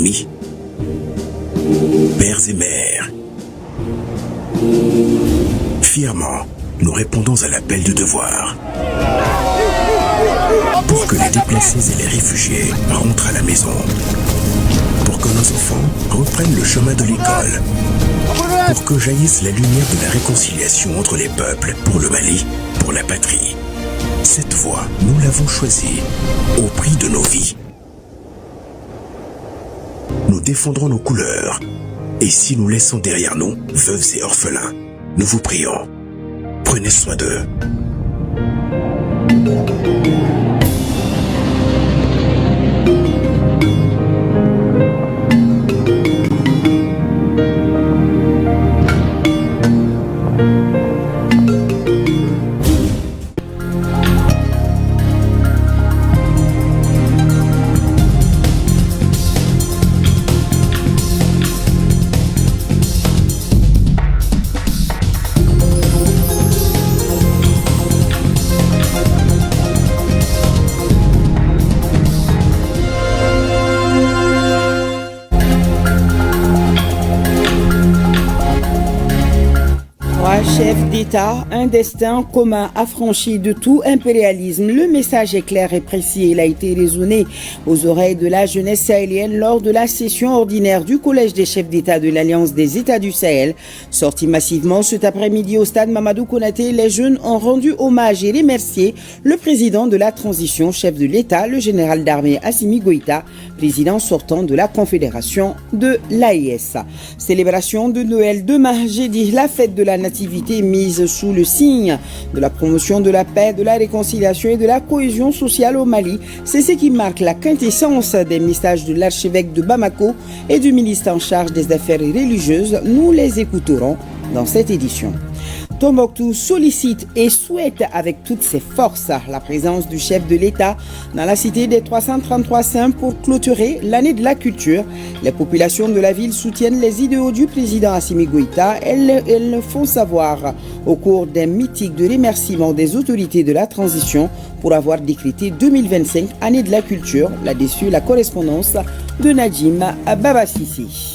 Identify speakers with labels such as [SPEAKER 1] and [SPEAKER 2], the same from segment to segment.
[SPEAKER 1] amis, pères et mères. Fièrement, nous répondons à l'appel du devoir. Pour que les déplacés et les réfugiés rentrent à la maison. Pour que nos enfants reprennent le chemin de l'école. Pour que jaillisse la lumière de la réconciliation entre les peuples, pour le Mali, pour la patrie. Cette voie, nous l'avons choisie, au prix de nos vies. Nous défendrons nos couleurs. Et si nous laissons derrière nous, veuves et orphelins, nous vous prions, prenez soin d'eux.
[SPEAKER 2] Chef d'État, un destin commun affranchi de tout impérialisme. Le message est clair et précis. Il a été résonné aux oreilles de la jeunesse sahélienne lors de la session ordinaire du Collège des chefs d'État de l'Alliance des États du Sahel. Sortis massivement cet après-midi au stade Mamadou Konaté, les jeunes ont rendu hommage et remercié le président de la transition, chef de l'État, le général d'armée Assimi Goïta, président sortant de la Confédération de l'AES. Célébration de Noël demain, jeudi, la fête de la nativité mise sous le signe de la promotion de la paix, de la réconciliation et de la cohésion sociale au Mali. C'est ce qui marque la quintessence des messages de l'archevêque de Bamako et du ministre en charge des affaires religieuses. Nous les écouterons dans cette édition. Tombouctou sollicite et souhaite avec toutes ses forces la présence du chef de l'État dans la cité des 333 saints pour clôturer l'année de la culture. Les populations de la ville soutiennent les idéaux du président Assimi Goïta. Elles le font savoir au cours d'un meeting de remerciement des autorités de la transition pour avoir décrété 2025 année de la culture. Là-dessus, la correspondance de Nadim Babasisi.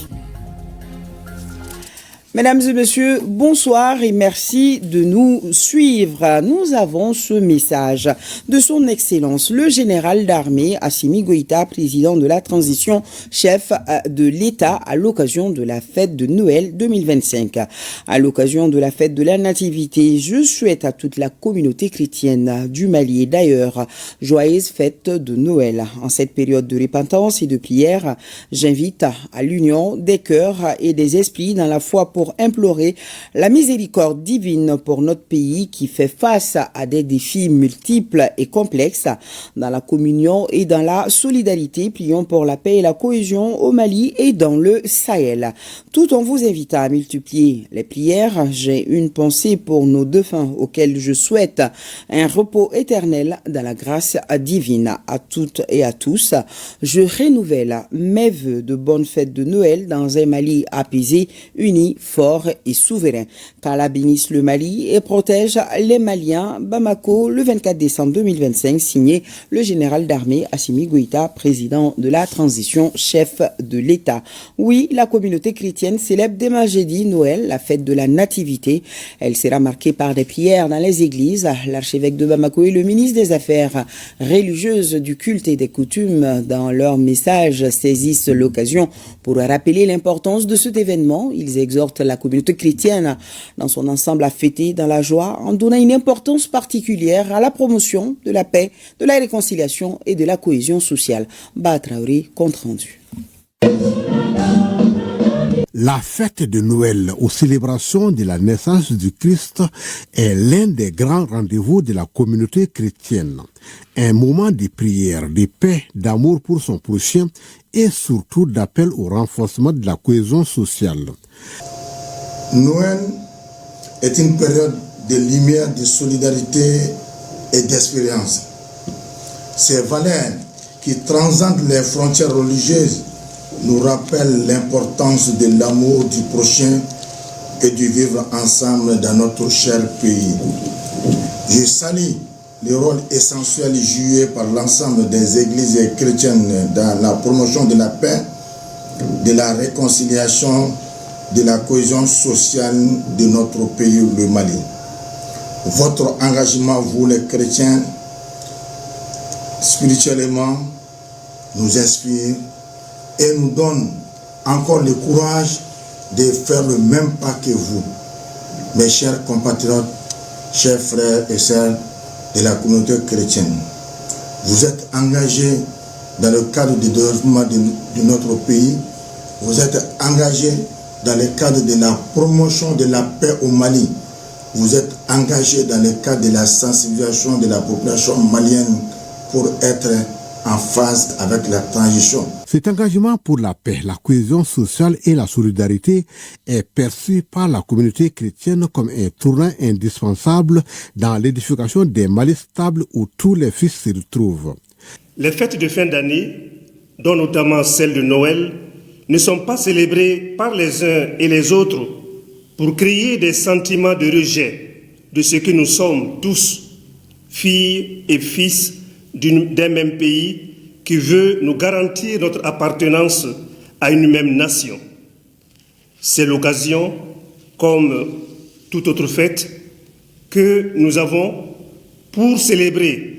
[SPEAKER 2] Mesdames et messieurs, bonsoir et merci de nous suivre. Nous avons ce message de son Excellence, le général d'armée Assimi Goïta, président de la transition, chef de l'État à l'occasion de la fête de Noël 2025. À l'occasion de la fête de la Nativité, je souhaite à toute la communauté chrétienne du Mali et d'ailleurs, joyeuse fête de Noël. En cette période de repentance et de prière, j'invite à l'union des cœurs et des esprits dans la foi pour implorer la miséricorde divine pour notre pays qui fait face à des défis multiples et complexes. Dans la communion et dans la solidarité, prions pour la paix et la cohésion au Mali et dans le Sahel. Tout en vous invitant à multiplier les prières, j'ai une pensée pour nos défunts auxquels je souhaite un repos éternel dans la grâce divine. À toutes et à tous, je renouvelle mes vœux de bonne fête de Noël dans un Mali apaisé, uni, fort et souverain. Qu'Allah bénisse le Mali et protège les Maliens. Bamako, le 24 décembre 2025, signé le général d'armée Assimi Goïta, président de la transition, chef de l'État. Oui, la communauté chrétienne célèbre demain jeudi Noël, la fête de la Nativité. Elle sera marquée par des prières dans les églises. L'archevêque de Bamako et le ministre des Affaires religieuses, du culte et des coutumes, dans leur message, saisissent l'occasion pour rappeler l'importance de cet événement. Ils exhortent la communauté chrétienne dans son ensemble à fêter dans la joie en donnant une importance particulière à la promotion de la paix, de la réconciliation et de la cohésion sociale. Batraouri, compte rendu.
[SPEAKER 3] La fête de Noël aux célébrations de la naissance du Christ est l'un des grands rendez-vous de la communauté chrétienne. Un moment de prière, de paix, d'amour pour son prochain et surtout d'appel au renforcement de la cohésion sociale.
[SPEAKER 4] Noël est une période de lumière, de solidarité et d'expérience. Ces valeurs qui transcendent les frontières religieuses nous rappellent l'importance de l'amour du prochain et du vivre ensemble dans notre cher pays. Je salue le rôle essentiel joué par l'ensemble des églises chrétiennes dans la promotion de la paix, de la réconciliation, de la cohésion sociale de notre pays, le Mali. Votre engagement, vous les chrétiens, spirituellement, nous inspire et nous donne encore le courage de faire le même pas que vous. Mes chers compatriotes, chers frères et sœurs de la communauté chrétienne, vous êtes engagés dans le cadre du développement de notre pays, vous êtes engagés dans le cadre de la promotion de la paix au Mali, vous êtes engagés dans le cadre de la sensibilisation de la population malienne pour être en phase avec la transition.
[SPEAKER 3] Cet engagement pour la paix, la cohésion sociale et la solidarité est perçu par la communauté chrétienne comme un tournant indispensable dans l'édification des Mali stables où tous les fils se retrouvent.
[SPEAKER 5] Les fêtes de fin d'année, dont notamment celle de Noël, ne sont pas célébrées par les uns et les autres pour créer des sentiments de rejet de ce que nous sommes tous, filles et fils d'un même pays qui veut nous garantir notre appartenance à une même nation. C'est l'occasion, comme toute autre fête, que nous avons pour célébrer,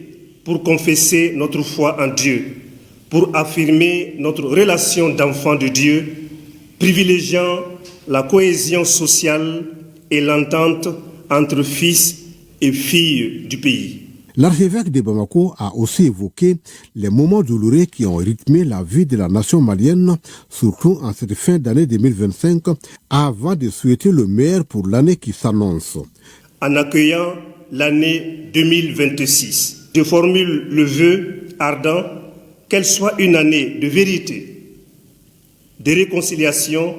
[SPEAKER 5] pour confesser notre foi en Dieu, pour affirmer notre relation d'enfant de Dieu, privilégiant la cohésion sociale et l'entente entre fils et filles du pays.
[SPEAKER 3] L'archevêque de Bamako a aussi évoqué les moments douloureux qui ont rythmé la vie de la nation malienne, surtout en cette fin d'année 2025, avant de souhaiter le meilleur pour l'année qui s'annonce.
[SPEAKER 5] En accueillant l'année 2026, je formule le vœu ardent qu'elle soit une année de vérité, de réconciliation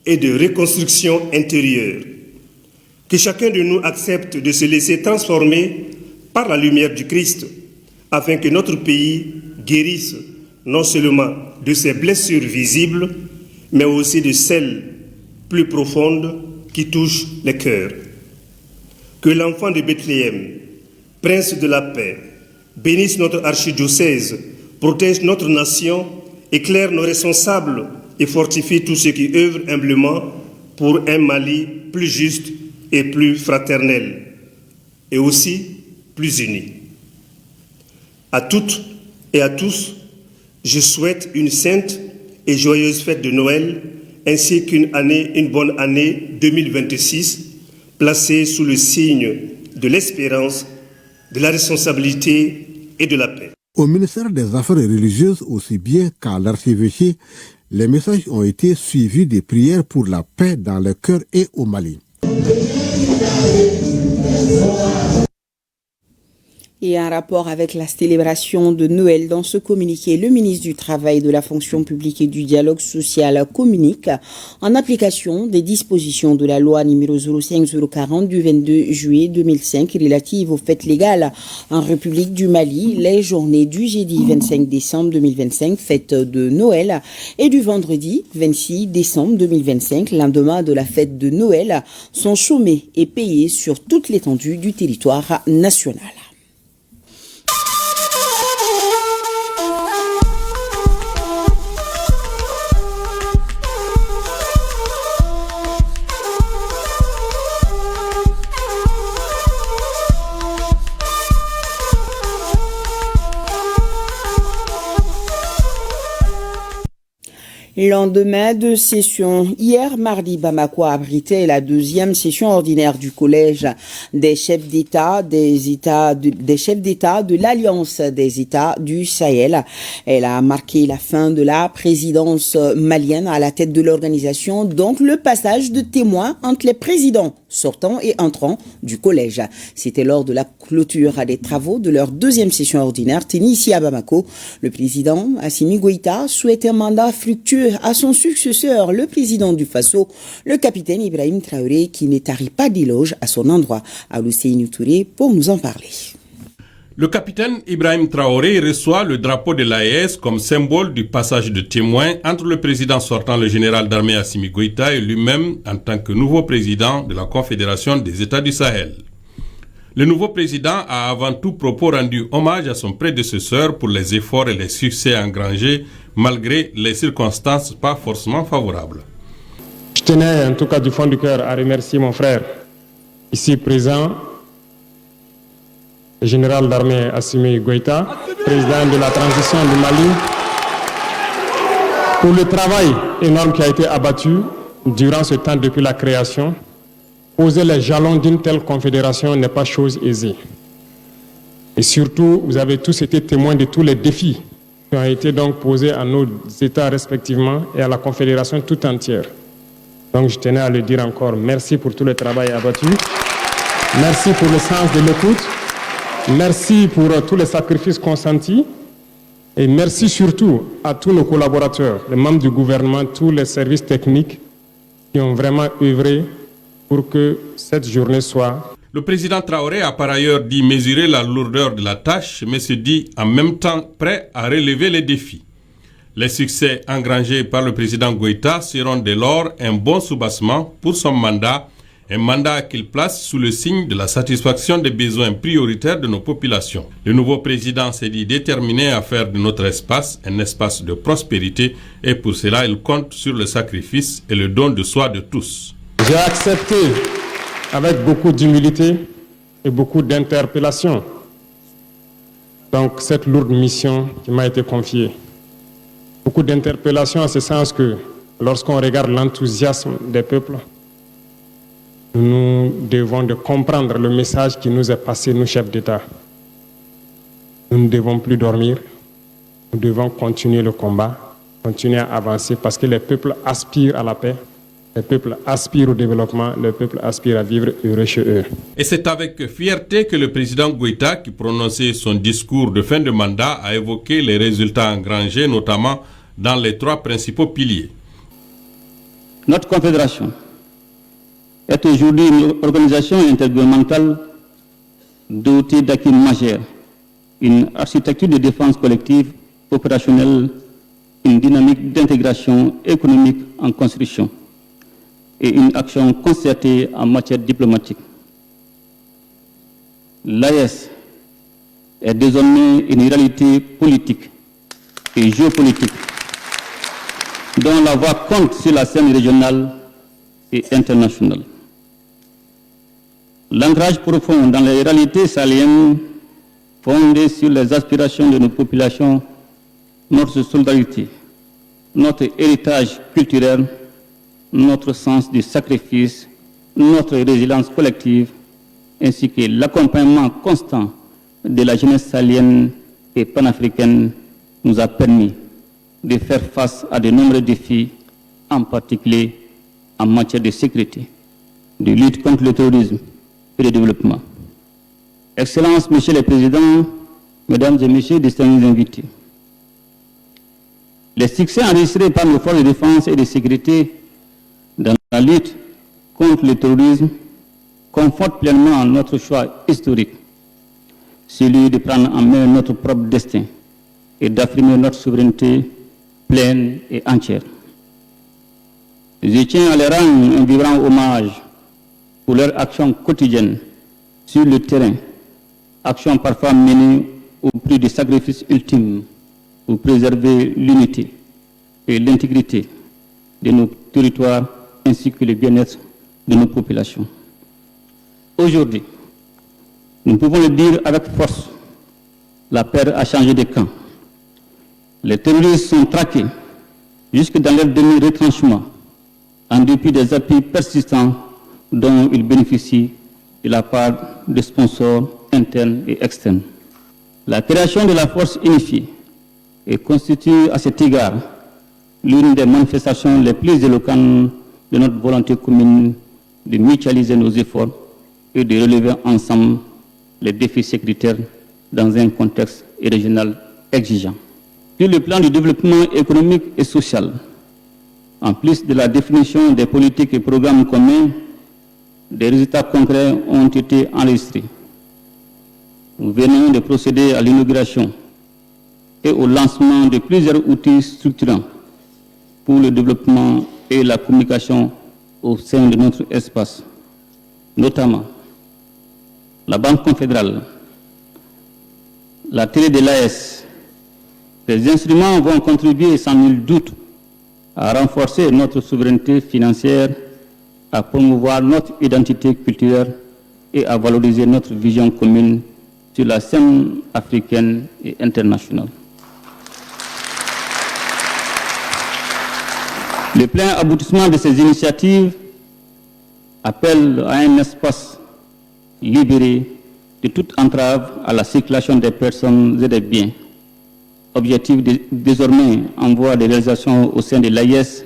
[SPEAKER 5] et de reconstruction intérieure. Que chacun de nous accepte de se laisser transformer par la lumière du Christ, afin que notre pays guérisse non seulement de ses blessures visibles, mais aussi de celles plus profondes qui touchent les cœurs. Que l'enfant de Bethléem, prince de la paix, bénisse notre archidiocèse, protège notre nation, éclaire nos responsables et fortifie tous ceux qui œuvrent humblement pour un Mali plus juste et plus fraternel, et aussi plus unis. À toutes et à tous, je souhaite une sainte et joyeuse fête de Noël, ainsi qu'une bonne année 2026, placée sous le signe de l'espérance, de la responsabilité et de la paix.
[SPEAKER 3] Au ministère des Affaires religieuses aussi bien qu'à l'archevêché, les messages ont été suivis des prières pour la paix dans le cœur et au Mali.
[SPEAKER 2] Et en rapport avec la célébration de Noël, dans ce communiqué, le ministre du Travail, de la Fonction publique et du Dialogue social communique en application des dispositions de la loi numéro 05-040 du 22 juillet 2005 relative aux fêtes légales en République du Mali, les journées du jeudi 25 décembre 2025, fête de Noël, et du vendredi 26 décembre 2025, lendemain de la fête de Noël, sont chômés et payés sur toute l'étendue du territoire national. Lendemain de session, hier mardi, Bamako abritait la deuxième session ordinaire du collège des chefs d'État de l'Alliance des États du Sahel. Elle a marqué la fin de la présidence malienne à la tête de l'organisation, donc le passage de témoins entre les présidents sortants et entrants du collège. C'était lors de la clôture des travaux de leur deuxième session ordinaire tenue ici à Bamako. Le président Assimi Goïta souhaite un mandat fructueux à son successeur, le président du Faso, le capitaine Ibrahim Traoré, qui ne tarit pas d'éloges à son endroit. Alousseinou Touré pour nous en parler.
[SPEAKER 6] Le capitaine Ibrahim Traoré reçoit le drapeau de l'AES comme symbole du passage de témoin entre le président sortant, le général d'armée Assimi Goïta, et lui-même en tant que nouveau président de la Confédération des États du Sahel. Le nouveau président a avant tout propos rendu hommage à son prédécesseur pour les efforts et les succès engrangés malgré les circonstances pas forcément favorables.
[SPEAKER 7] Je tenais en tout cas du fond du cœur à remercier mon frère ici présent, le général d'armée Assimi Goïta, président de la transition du Mali, pour le travail énorme qui a été abattu durant ce temps depuis la création. Poser les jalons d'une telle confédération n'est pas chose aisée. Et surtout, vous avez tous été témoins de tous les défis qui ont été donc posés à nos États respectivement et à la confédération tout entière. Donc je tenais à le dire encore, merci pour tout le travail abattu, merci pour le sens de l'écoute, merci pour tous les sacrifices consentis et merci surtout à tous nos collaborateurs, les membres du gouvernement, tous les services techniques qui ont vraiment œuvré pour que cette journée soit...
[SPEAKER 6] Le président Traoré a par ailleurs dit mesurer la lourdeur de la tâche, mais se dit en même temps prêt à relever les défis. Les succès engrangés par le président Goïta seront dès lors un bon soubassement pour son mandat, un mandat qu'il place sous le signe de la satisfaction des besoins prioritaires de nos populations. Le nouveau président s'est dit déterminé à faire de notre espace un espace de prospérité et pour cela il compte sur le sacrifice et le don de soi de tous.
[SPEAKER 7] J'ai accepté avec beaucoup d'humilité et beaucoup d'interpellation donc cette lourde mission qui m'a été confiée. Beaucoup d'interpellations en ce sens que lorsqu'on regarde l'enthousiasme des peuples, nous devons de comprendre le message qui nous est passé, nous chefs d'État. Nous ne devons plus dormir, nous devons continuer le combat, continuer à avancer parce que les peuples aspirent à la paix, les peuples aspirent au développement, les peuples aspirent à vivre heureux chez eux.
[SPEAKER 6] Et c'est avec fierté que le président Goïta, qui prononçait son discours de fin de mandat, a évoqué les résultats engrangés, notamment dans les 3 principaux piliers.
[SPEAKER 8] Notre confédération est aujourd'hui une organisation intergouvernementale dotée d'acquis majeurs, une architecture de défense collective opérationnelle, une dynamique d'intégration économique en construction et une action concertée en matière diplomatique. L'AES est désormais une réalité politique et géopolitique dont la voix compte sur la scène régionale et internationale. L'ancrage profond dans les réalités sahéliennes fondé sur les aspirations de nos populations, notre solidarité, notre héritage culturel, notre sens du sacrifice, notre résilience collective, ainsi que l'accompagnement constant de la jeunesse sahélienne et panafricaine nous a permis de faire face à de nombreux défis, en particulier en matière de sécurité, de lutte contre le terrorisme et de développement. Excellences, Monsieur le Président, Mesdames et Messieurs, distingués invités, les succès enregistrés par nos forces de défense et de sécurité dans la lutte contre le terrorisme confortent pleinement notre choix historique, celui de prendre en main notre propre destin et d'affirmer notre souveraineté pleine et entière. Je tiens à leur rendre un vibrant hommage pour leur action quotidienne sur le terrain, action parfois menée au prix du sacrifice ultime pour préserver l'unité et l'intégrité de nos territoires ainsi que le bien-être de nos populations. Aujourd'hui, nous pouvons le dire avec force, la paix a changé de camp. Les terroristes sont traqués jusque dans leur demi-retranchement en dépit des appuis persistants dont ils bénéficient de la part des sponsors internes et externes. La création de la force unifiée et constitue à cet égard l'une des manifestations les plus éloquentes de notre volonté commune de mutualiser nos efforts et de relever ensemble les défis sécuritaires dans un contexte régional exigeant. Sur le plan du développement économique et social, en plus de la définition des politiques et programmes communs, des résultats concrets ont été enregistrés. Nous venons de procéder à l'inauguration et au lancement de plusieurs outils structurants pour le développement et la communication au sein de notre espace, notamment la Banque confédérale, la télé de l'AES, Ces instruments vont contribuer sans nul doute à renforcer notre souveraineté financière, à promouvoir notre identité culturelle et à valoriser notre vision commune sur la scène africaine et internationale. Le plein aboutissement de ces initiatives appelle à un espace libéré de toute entrave à la circulation des personnes et des biens. Objectif désormais en voie de réalisation au sein de l'AIS,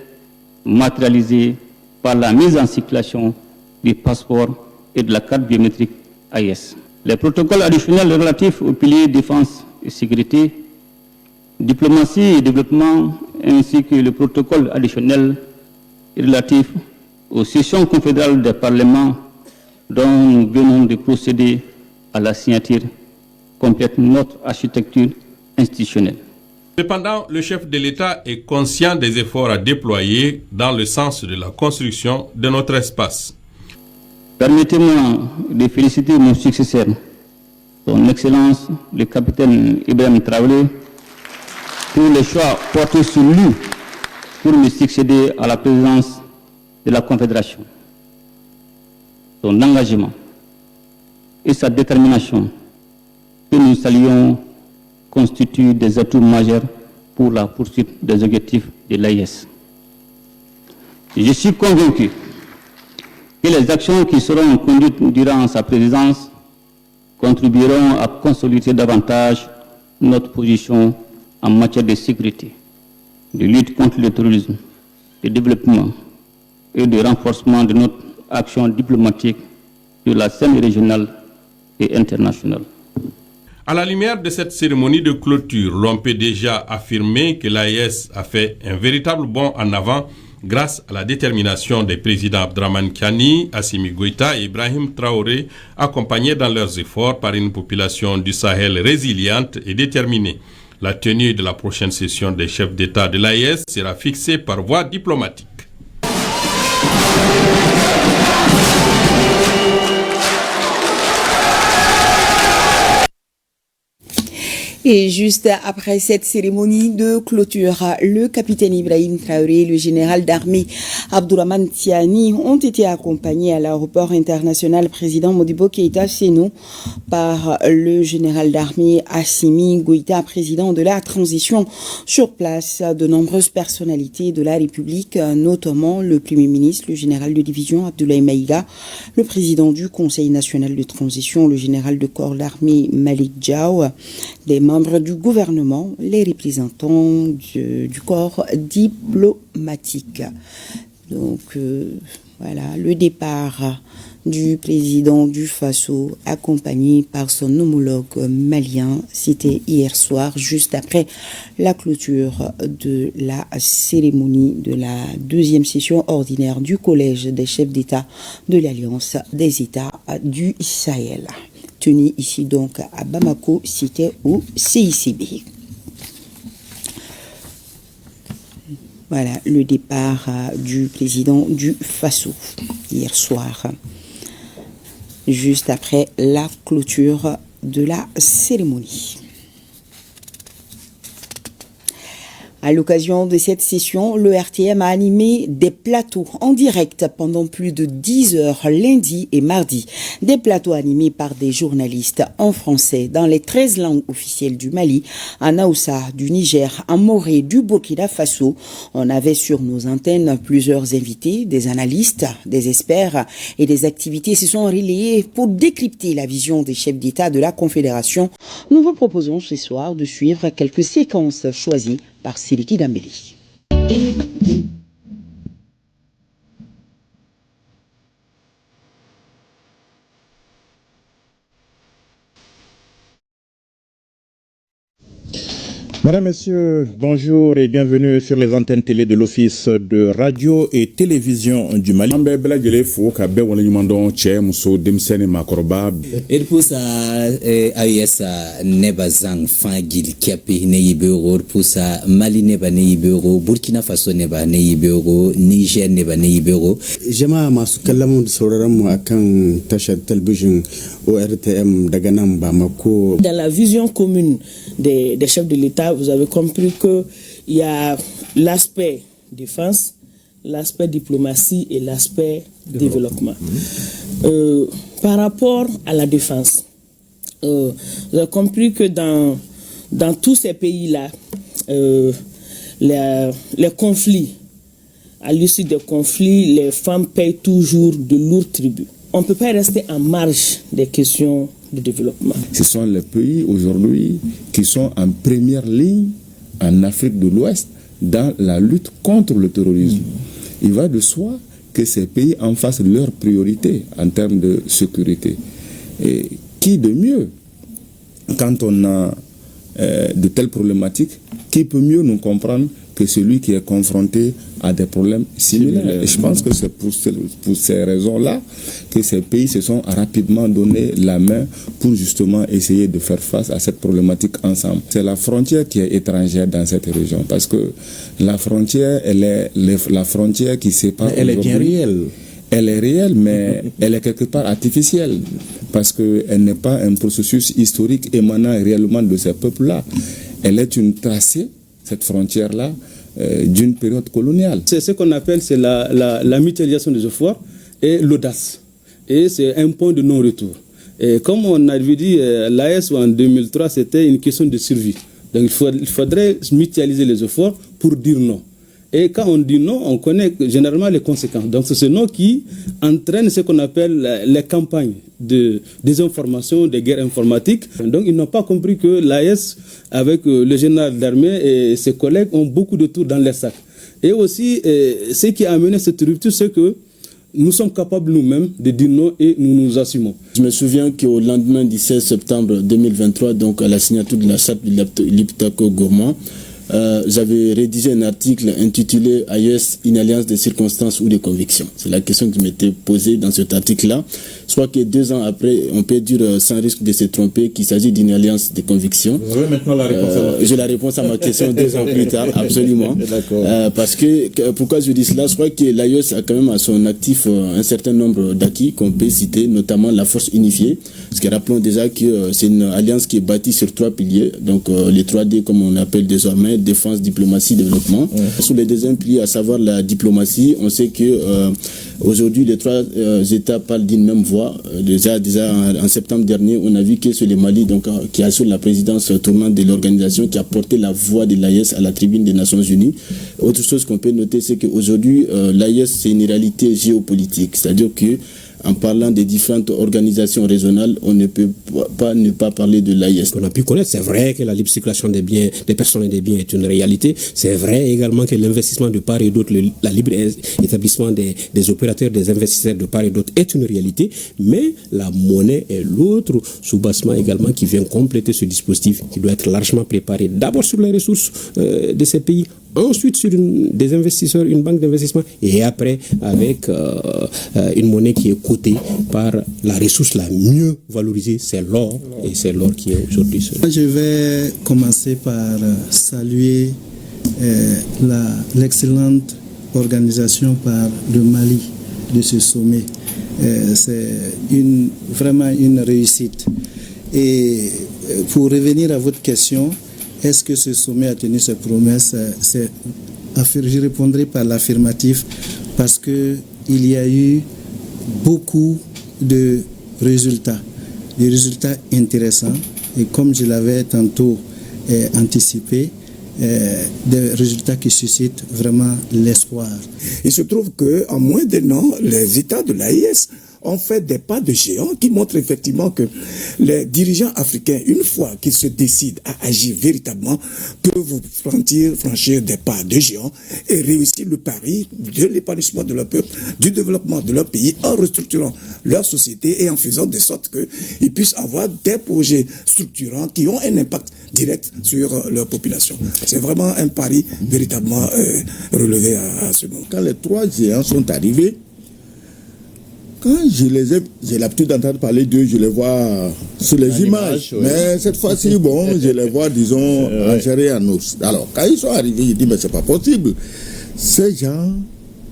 [SPEAKER 8] matérialisé par la mise en circulation du passeport et de la carte biométrique AIS. Les protocoles additionnels relatifs aux piliers défense et sécurité, diplomatie et développement, ainsi que le protocole additionnel relatif aux sessions confédérales des parlements dont nous venons de procéder à la signature complète notre architecture institutionnelle.
[SPEAKER 6] Cependant, le chef de l'État est conscient des efforts à déployer dans le sens de la construction de notre espace.
[SPEAKER 8] Permettez-moi de féliciter mon successeur, son Excellence le capitaine Ibrahim Traoré, pour les choix portés sur lui pour me succéder à la présidence de la Confédération. Son engagement et sa détermination que nous saluons constituent des atouts majeurs pour la poursuite des objectifs de l'AIS. Je suis convaincu que les actions qui seront conduites durant sa présidence contribueront à consolider davantage notre position en matière de sécurité, de lutte contre le terrorisme, de développement et de renforcement de notre action diplomatique sur la scène régionale et internationale.
[SPEAKER 6] À la lumière de cette cérémonie de clôture, l'on peut déjà affirmer que l'AES a fait un véritable bond en avant grâce à la détermination des présidents Abdraman Tiani, Assimi Goïta et Ibrahim Traoré, accompagnés dans leurs efforts par une population du Sahel résiliente et déterminée. La tenue de la prochaine session des chefs d'État de l'AES sera fixée par voie diplomatique.
[SPEAKER 2] Et juste après cette cérémonie de clôture, le capitaine Ibrahim Traoré et le général d'armée Abdourahmane Tiani ont été accompagnés à l'aéroport international président Modibo Keïta Sénou par le général d'armée Assimi Goïta, président de la transition. Sur place, de nombreuses personnalités de la République, notamment le Premier ministre, le général de division Abdoulaye Maïga, le président du Conseil national de transition, le général de corps d'armée Malik Diaw, des membres du gouvernement, les représentants du corps diplomatique. Donc voilà, le départ du président du Faso accompagné par son homologue malien, c'était hier soir, juste après la clôture de la cérémonie de la deuxième session ordinaire du Collège des chefs d'État de l'Alliance des États du Sahel. Tenu ici donc à Bamako, c'était au CICB. Voilà le départ du président du Faso hier soir, juste après la clôture de la cérémonie. À l'occasion de cette session, le RTM a animé des plateaux en direct pendant plus de 10 heures lundi et mardi. Des plateaux animés par des journalistes en français dans les 13 langues officielles du Mali, en Haoussa, du Niger, en Moré, du Burkina Faso. On avait sur nos antennes plusieurs invités, des analystes, des experts et des activités se sont relayées pour décrypter la vision des chefs d'État de la Confédération. Nous vous proposons ce soir de suivre quelques séquences choisies par Siliki Dambeli.
[SPEAKER 9] Mesdames, Messieurs, bonjour et bienvenue sur les antennes télé de l'Office de radio et télévision du Mali.
[SPEAKER 10] An bɛ bɛɛ lajɛlen fo ka bɛɛ waleɲumandɔn cɛ muso denmisɛnnin maakɔrɔba.
[SPEAKER 11] Irpusa ayesa neba zang fagil kepi ne yibero irpusa Mali neba ne yibero Burkina Faso neba ne yibero Niger neba ne yibero.
[SPEAKER 12] Jama'a masu kallon da sauraron mu akan tashar talabijin ORTM daga nan Bamako.
[SPEAKER 13] Dans la vision commune des chefs de l'État, vous avez compris qu'il y a l'aspect défense, l'aspect diplomatie et l'aspect développement. Par rapport à la défense, vous avez compris que dans tous ces pays-là, les conflits, à l'issue des conflits, les femmes payent toujours de lourds tributs. On ne peut pas rester en marge des questions de développement.
[SPEAKER 10] Ce sont les pays aujourd'hui qui sont en première ligne en Afrique de l'Ouest dans la lutte contre le terrorisme. Il va de soi que ces pays en fassent leur priorité en termes de sécurité. Et qui de mieux, quand on a de telles problématiques, qui peut mieux nous comprendre que celui qui est confronté à des problèmes similaires. Et je pense que c'est pour ces raisons-là que ces pays se sont rapidement donné la main pour justement essayer de faire face à cette problématique ensemble. C'est la frontière qui est étrangère dans cette région, parce que la frontière, elle est la frontière qui sépare.
[SPEAKER 9] Elle est bien réelle.
[SPEAKER 10] Elle est réelle, mais elle est quelque part artificielle, parce qu'elle n'est pas un processus historique émanant réellement de ces peuples-là. Elle est une tracée, cette frontière-là, d'une période coloniale.
[SPEAKER 12] C'est ce qu'on appelle la mutualisation des efforts et l'audace. Et c'est un point de non-retour. Et comme on avait dit, l'AES en 2003, c'était une question de survie. Donc il faudrait mutualiser les efforts pour dire non. Et quand on dit non, on connaît généralement les conséquences. Donc c'est ce non qui entraîne ce qu'on appelle les campagnes de désinformation, des guerres informatiques. Donc ils n'ont pas compris que l'AES, avec le général d'armée et ses collègues, ont beaucoup de tours dans les sacs. Et aussi, ce qui a amené cette rupture, c'est que nous sommes capables nous-mêmes de dire non et nous nous assumons.
[SPEAKER 14] Je me souviens qu'au lendemain du 16 septembre 2023, donc à la signature de la charte de Liptako-Gourmand, j'avais rédigé un article intitulé « AES, une alliance de circonstances ou de convictions ». C'est la question qui m'était posée dans cet article-là. Je crois que 2 ans après, on peut dire sans risque de se tromper qu'il s'agit d'une alliance de convictions.
[SPEAKER 9] Vous avez maintenant la réponse à ma question.
[SPEAKER 14] J'ai la réponse à ma question 2 ans plus tard, absolument.
[SPEAKER 9] D'accord.
[SPEAKER 14] Parce que, pourquoi je dis cela? Je crois que l'AES a quand même à son actif un certain nombre d'acquis qu'on peut citer, notamment la force unifiée. Parce que rappelons déjà que c'est une alliance qui est bâtie sur 3 piliers, donc les 3D comme on appelle désormais, défense, diplomatie, développement. Sous les deuxièmes piliers, à savoir la diplomatie, on sait que aujourd'hui les 3 États parlent d'une même voix. Déjà en septembre dernier, on a vu que c'est le Mali donc, qui assure la présidence tournante de l'organisation, qui a porté la voix de l'AES à la tribune des Nations Unies. Autre chose qu'on peut noter, c'est qu'aujourd'hui, l'AES, c'est une réalité géopolitique. C'est-à-dire que en parlant des différentes organisations régionales, on ne peut pas ne pas parler de l'AES.
[SPEAKER 15] On a pu connaître, c'est vrai que la libre circulation des biens, des personnes et des biens est une réalité. C'est vrai également que l'investissement de part et d'autre, la libre établissement des opérateurs, des investisseurs de part et d'autre est une réalité. Mais la monnaie est l'autre soubassement également qui vient compléter ce dispositif qui doit être largement préparé d'abord sur les ressources de ces pays, ensuite sur des investisseurs, une banque d'investissement, et après avec une monnaie qui est cotée par la ressource la mieux valorisée, c'est l'or, et c'est l'or qui est aujourd'hui.
[SPEAKER 16] Je vais commencer par saluer l'excellente organisation par le Mali de ce sommet. C'est vraiment une réussite. Et pour revenir à votre question, est-ce que ce sommet a tenu ses promesses? Je répondrai par l'affirmatif, parce qu'il y a eu beaucoup de résultats, des résultats intéressants, et comme je l'avais tantôt anticipé, des résultats qui suscitent vraiment l'espoir.
[SPEAKER 17] Il se trouve qu'en moins d'1 an, les États de l'AES ont fait des pas de géant qui montrent effectivement que les dirigeants africains, une fois qu'ils se décident à agir véritablement, peuvent franchir des pas de géant et réussir le pari de l'épanouissement de leur peuple, du développement de leur pays, en restructurant leur société et en faisant de sorte qu'ils puissent avoir des projets structurants qui ont un impact direct sur leur population. C'est vraiment un pari véritablement relevé à ce moment.
[SPEAKER 9] Quand les 3 géants sont arrivés, quand j'ai l'habitude d'entendre parler d'eux, je les vois sur les images.
[SPEAKER 10] Oui.
[SPEAKER 9] Mais cette fois-ci, je les vois, disons, en chair et en os. Alors, quand ils sont arrivés, je dis, mais c'est pas possible. Ces gens,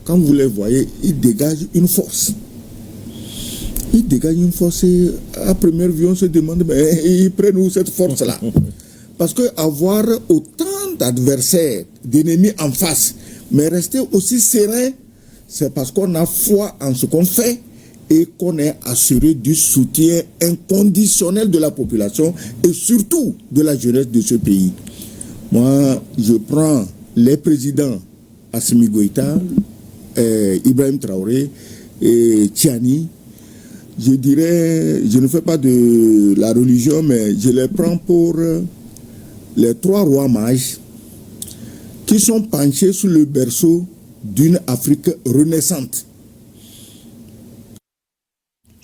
[SPEAKER 9] quand vous les voyez, ils dégagent une force. Ils dégagent une force et à première vue, on se demande, mais ils prennent où cette force-là? Parce que avoir autant d'adversaires, d'ennemis en face, mais rester aussi serein, c'est parce qu'on a foi en ce qu'on fait et qu'on est assuré du soutien inconditionnel de la population et surtout de la jeunesse de ce pays. Moi, je prends les présidents Assimi Goïta, Ibrahim Traoré et Tiani. Je dirais, je ne fais pas de la religion, mais je les prends pour les 3 rois mages qui sont penchés sous le berceau d'une Afrique renaissante.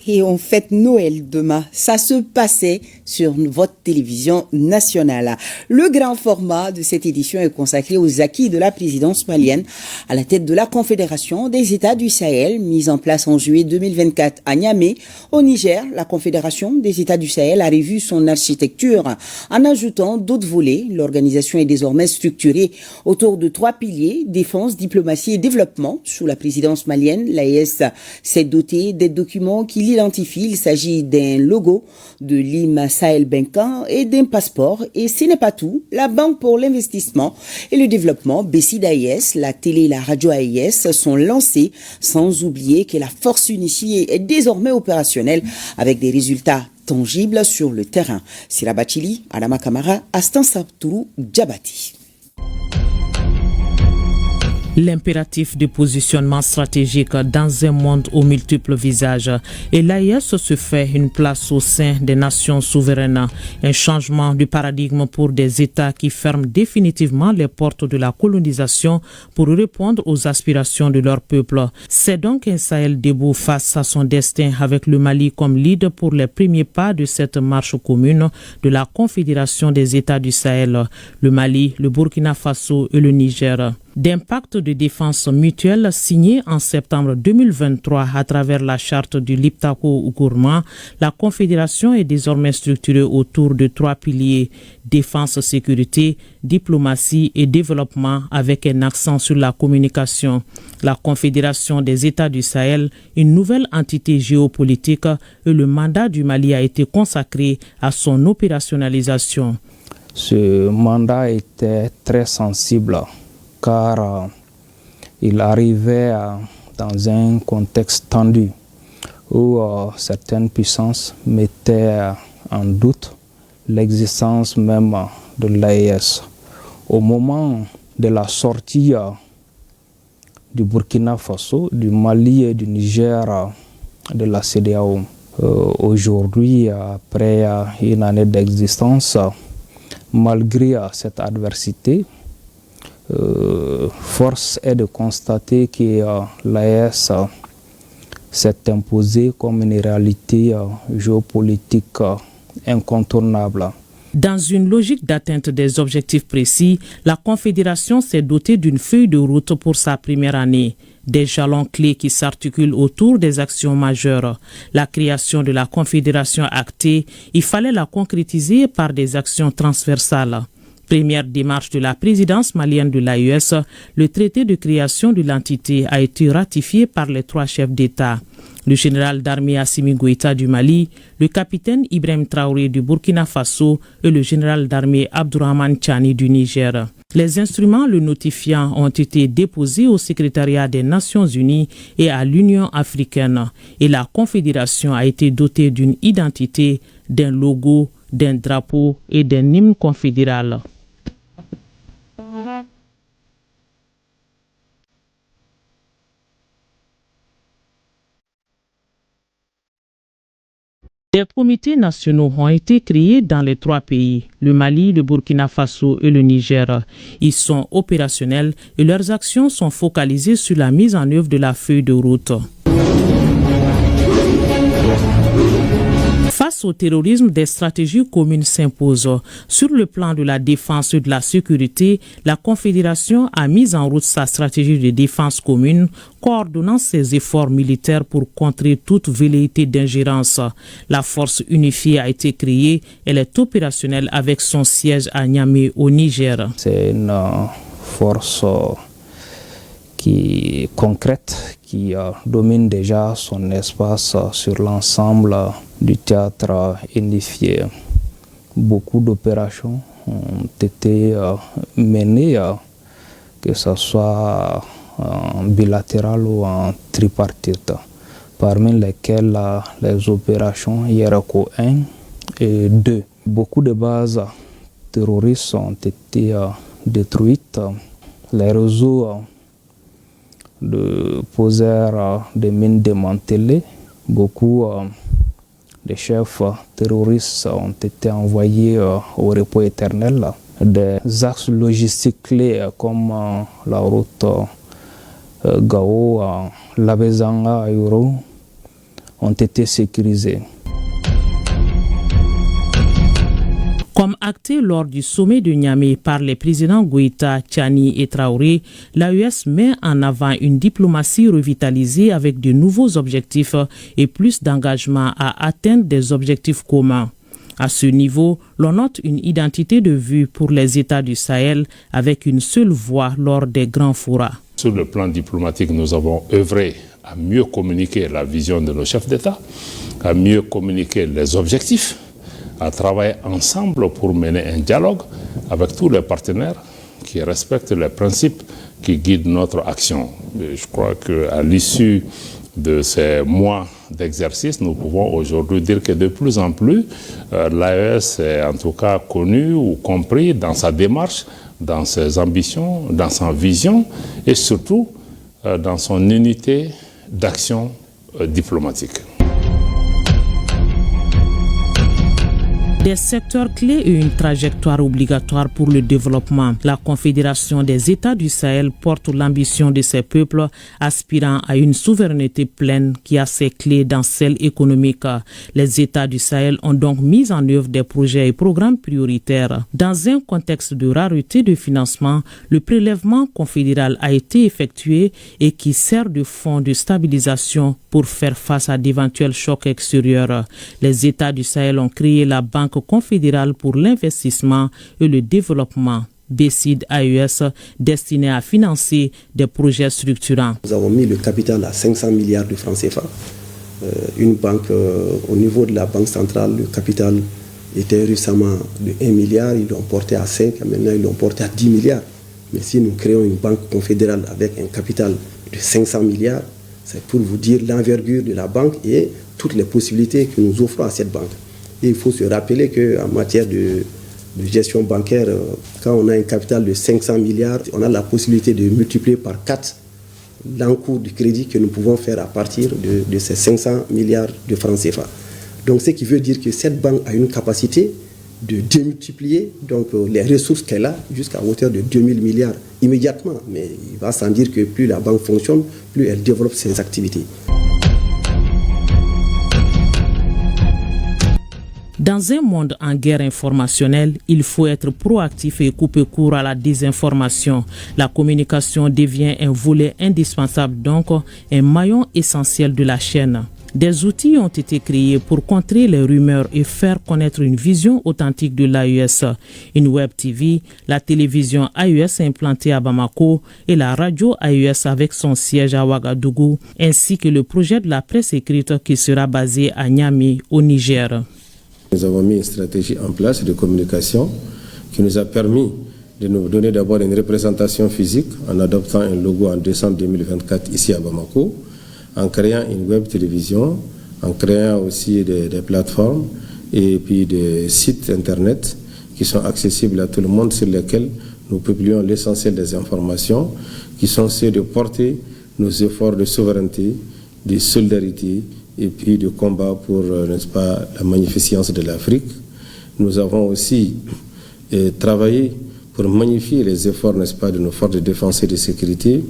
[SPEAKER 2] Et on fête Noël demain. Ça se passait sur votre télévision nationale. Le grand format de cette édition est consacré aux acquis de la présidence malienne à la tête de la Confédération des États du Sahel, mise en place en juillet 2024 à Niamey. Au Niger, la Confédération des États du Sahel a revu son architecture en ajoutant d'autres volets. L'organisation est désormais structurée autour de 3 piliers, défense, diplomatie et développement. Sous la présidence malienne, l'AES s'est dotée des documents qui l'identifient. Il s'agit d'un logo de l'IM Sahel Bankan et d'un passeport. Et ce n'est pas tout. La Banque pour l'investissement et le développement, BECID AES, la télé et la radio AES sont lancées, sans oublier que la force unifiée est désormais opérationnelle avec des résultats tangibles sur le terrain. Sira Bachili, Adama Kamara, Astan Sabtourou, Djabati.
[SPEAKER 18] L'impératif de positionnement stratégique dans un monde aux multiples visages. Et l'AES se fait une place au sein des nations souveraines. Un changement du paradigme pour des États qui ferment définitivement les portes de la colonisation pour répondre aux aspirations de leur peuple. C'est donc un Sahel debout face à son destin avec le Mali comme leader pour les premiers pas de cette marche commune de la Confédération des États du Sahel. Le Mali, le Burkina Faso et le Niger. D'un pacte de défense mutuelle signé en septembre 2023 à travers la charte du Liptako-Gourma, la Confédération est désormais structurée autour de 3 piliers: défense, sécurité, diplomatie et développement, avec un accent sur la communication. La Confédération des États du Sahel, une nouvelle entité géopolitique, et le mandat du Mali a été consacré à son opérationnalisation.
[SPEAKER 19] Ce mandat était très sensible, car il arrivait dans un contexte tendu où certaines puissances mettaient en doute l'existence même de l'AES. Au moment de la sortie du Burkina Faso, du Mali et du Niger de la CEDEAO, aujourd'hui, après une année d'existence, malgré cette adversité, force est de constater que l'AES s'est imposée comme une réalité géopolitique incontournable.
[SPEAKER 18] Dans une logique d'atteinte des objectifs précis, la Confédération s'est dotée d'une feuille de route pour sa première année. Des jalons clés qui s'articulent autour des actions majeures. La création de la Confédération actée, il fallait la concrétiser par des actions transversales. Première démarche de la présidence malienne de l'AES, le traité de création de l'entité a été ratifié par les 3 chefs d'État. Le général d'armée Assimi Goïta du Mali, le capitaine Ibrahim Traoré du Burkina Faso et le général d'armée Abdourahmane Tiani du Niger. Les instruments le notifiant ont été déposés au secrétariat des Nations Unies et à l'Union africaine. Et la Confédération a été dotée d'une identité, d'un logo, d'un drapeau et d'un hymne confédéral. Des comités nationaux ont été créés dans les 3 pays, le Mali, le Burkina Faso et le Niger. Ils sont opérationnels et leurs actions sont focalisées sur la mise en œuvre de la feuille de route. Face au terrorisme, des stratégies communes s'imposent. Sur le plan de la défense et de la sécurité, la Confédération a mis en route sa stratégie de défense commune, coordonnant ses efforts militaires pour contrer toute velléité d'ingérence. La force unifiée a été créée, elle est opérationnelle avec son siège à Niamey au Niger.
[SPEAKER 19] C'est une force qui est concrète, qui domine déjà son espace sur l'ensemble du théâtre unifié. Beaucoup d'opérations ont été menées, que ce soit en bilatéral ou en tripartite, parmi lesquelles les opérations Yerako 1 et 2. Beaucoup de bases terroristes ont été détruites. Les réseaux de poseurs de mines démantelés. Beaucoup de chefs terroristes ont été envoyés au repos éternel. Des axes logistiques clés comme la route Gao, Labezanga, Euro ont été sécurisés.
[SPEAKER 18] Comme acté lors du sommet de Niamey par les présidents Goïta, Tchani et Traoré, l'AES met en avant une diplomatie revitalisée avec de nouveaux objectifs et plus d'engagement à atteindre des objectifs communs. À ce niveau, l'on note une identité de vue pour les États du Sahel avec une seule voix lors des grands forats.
[SPEAKER 20] Sur le plan diplomatique, nous avons œuvré à mieux communiquer la vision de nos chefs d'État, à mieux communiquer les objectifs, à travailler ensemble pour mener un dialogue avec tous les partenaires qui respectent les principes qui guident notre action. Et je crois qu'à l'issue de ces mois d'exercice, nous pouvons aujourd'hui dire que de plus en plus, l'AES est en tout cas connu ou compris dans sa démarche, dans ses ambitions, dans sa vision et surtout dans son unité d'action diplomatique.
[SPEAKER 18] Des secteurs clés et une trajectoire obligatoire pour le développement. La Confédération des États du Sahel porte l'ambition de ces peuples aspirant à une souveraineté pleine qui a ses clés dans celle économique. Les États du Sahel ont donc mis en œuvre des projets et programmes prioritaires. Dans un contexte de rareté de financement, le prélèvement confédéral a été effectué et qui sert de fonds de stabilisation pour faire face à d'éventuels chocs extérieurs. Les États du Sahel ont créé la Banque confédérale pour l'investissement et le développement, BCID AES, destiné à financer des projets structurants.
[SPEAKER 21] Nous avons mis le capital à 500 milliards de francs CFA. Une banque, au niveau de la Banque centrale, le capital était récemment de 1 milliard, ils l'ont porté à 5, maintenant ils l'ont porté à 10 milliards. Mais si nous créons une banque confédérale avec un capital de 500 milliards, c'est pour vous dire l'envergure de la banque et toutes les possibilités que nous offrons à cette banque. Et il faut se rappeler qu'en matière de gestion bancaire, quand on a un capital de 500 milliards, on a la possibilité de multiplier par 4 l'encours du crédit que nous pouvons faire à partir de ces 500 milliards de francs CFA. Donc ce qui veut dire que cette banque a une capacité de démultiplier donc, les ressources qu'elle a jusqu'à hauteur de 2000 milliards immédiatement. Mais il va sans dire que plus la banque fonctionne, plus elle développe ses activités.
[SPEAKER 18] Dans un monde en guerre informationnelle, il faut être proactif et couper court à la désinformation. La communication devient un volet indispensable, donc un maillon essentiel de la chaîne. Des outils ont été créés pour contrer les rumeurs et faire connaître une vision authentique de l'AES. Une web TV, la télévision AES implantée à Bamako et la radio AES avec son siège à Ouagadougou, ainsi que le projet de la presse écrite qui sera basé à Niamey, au Niger.
[SPEAKER 22] Nous avons mis une stratégie en place de communication qui nous a permis de nous donner d'abord une représentation physique en adoptant un logo en décembre 2024 ici à Bamako, en créant une web télévision, en créant aussi des plateformes et puis des sites internet qui sont accessibles à tout le monde sur lesquels nous publions l'essentiel des informations qui sont ceux de porter nos efforts de souveraineté, de solidarité et puis de combat pour, n'est-ce pas, la magnificence de l'Afrique. Nous avons aussi travaillé pour magnifier les efforts, n'est-ce pas, de nos forces de défense et de sécurité,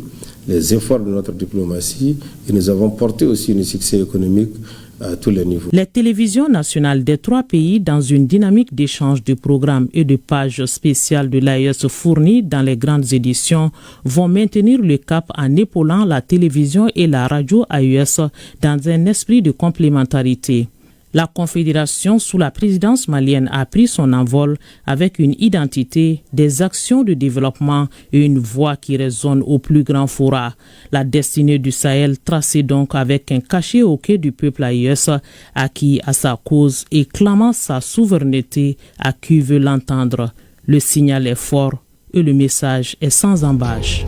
[SPEAKER 22] les efforts de notre diplomatie, et nous avons porté aussi un succès économique à tous les niveaux.
[SPEAKER 18] Les télévisions nationales des 3 pays, dans une dynamique d'échange de programmes et de pages spéciales de l'AES fournies dans les grandes éditions, vont maintenir le cap en épaulant la télévision et la radio AES dans un esprit de complémentarité. La Confédération sous la présidence malienne a pris son envol avec une identité, des actions de développement et une voix qui résonne au plus grand fora. La destinée du Sahel tracée donc avec un cachet au quai du peuple AES, acquis à sa cause et clamant sa souveraineté à qui veut l'entendre. Le signal est fort et le message est sans embâche.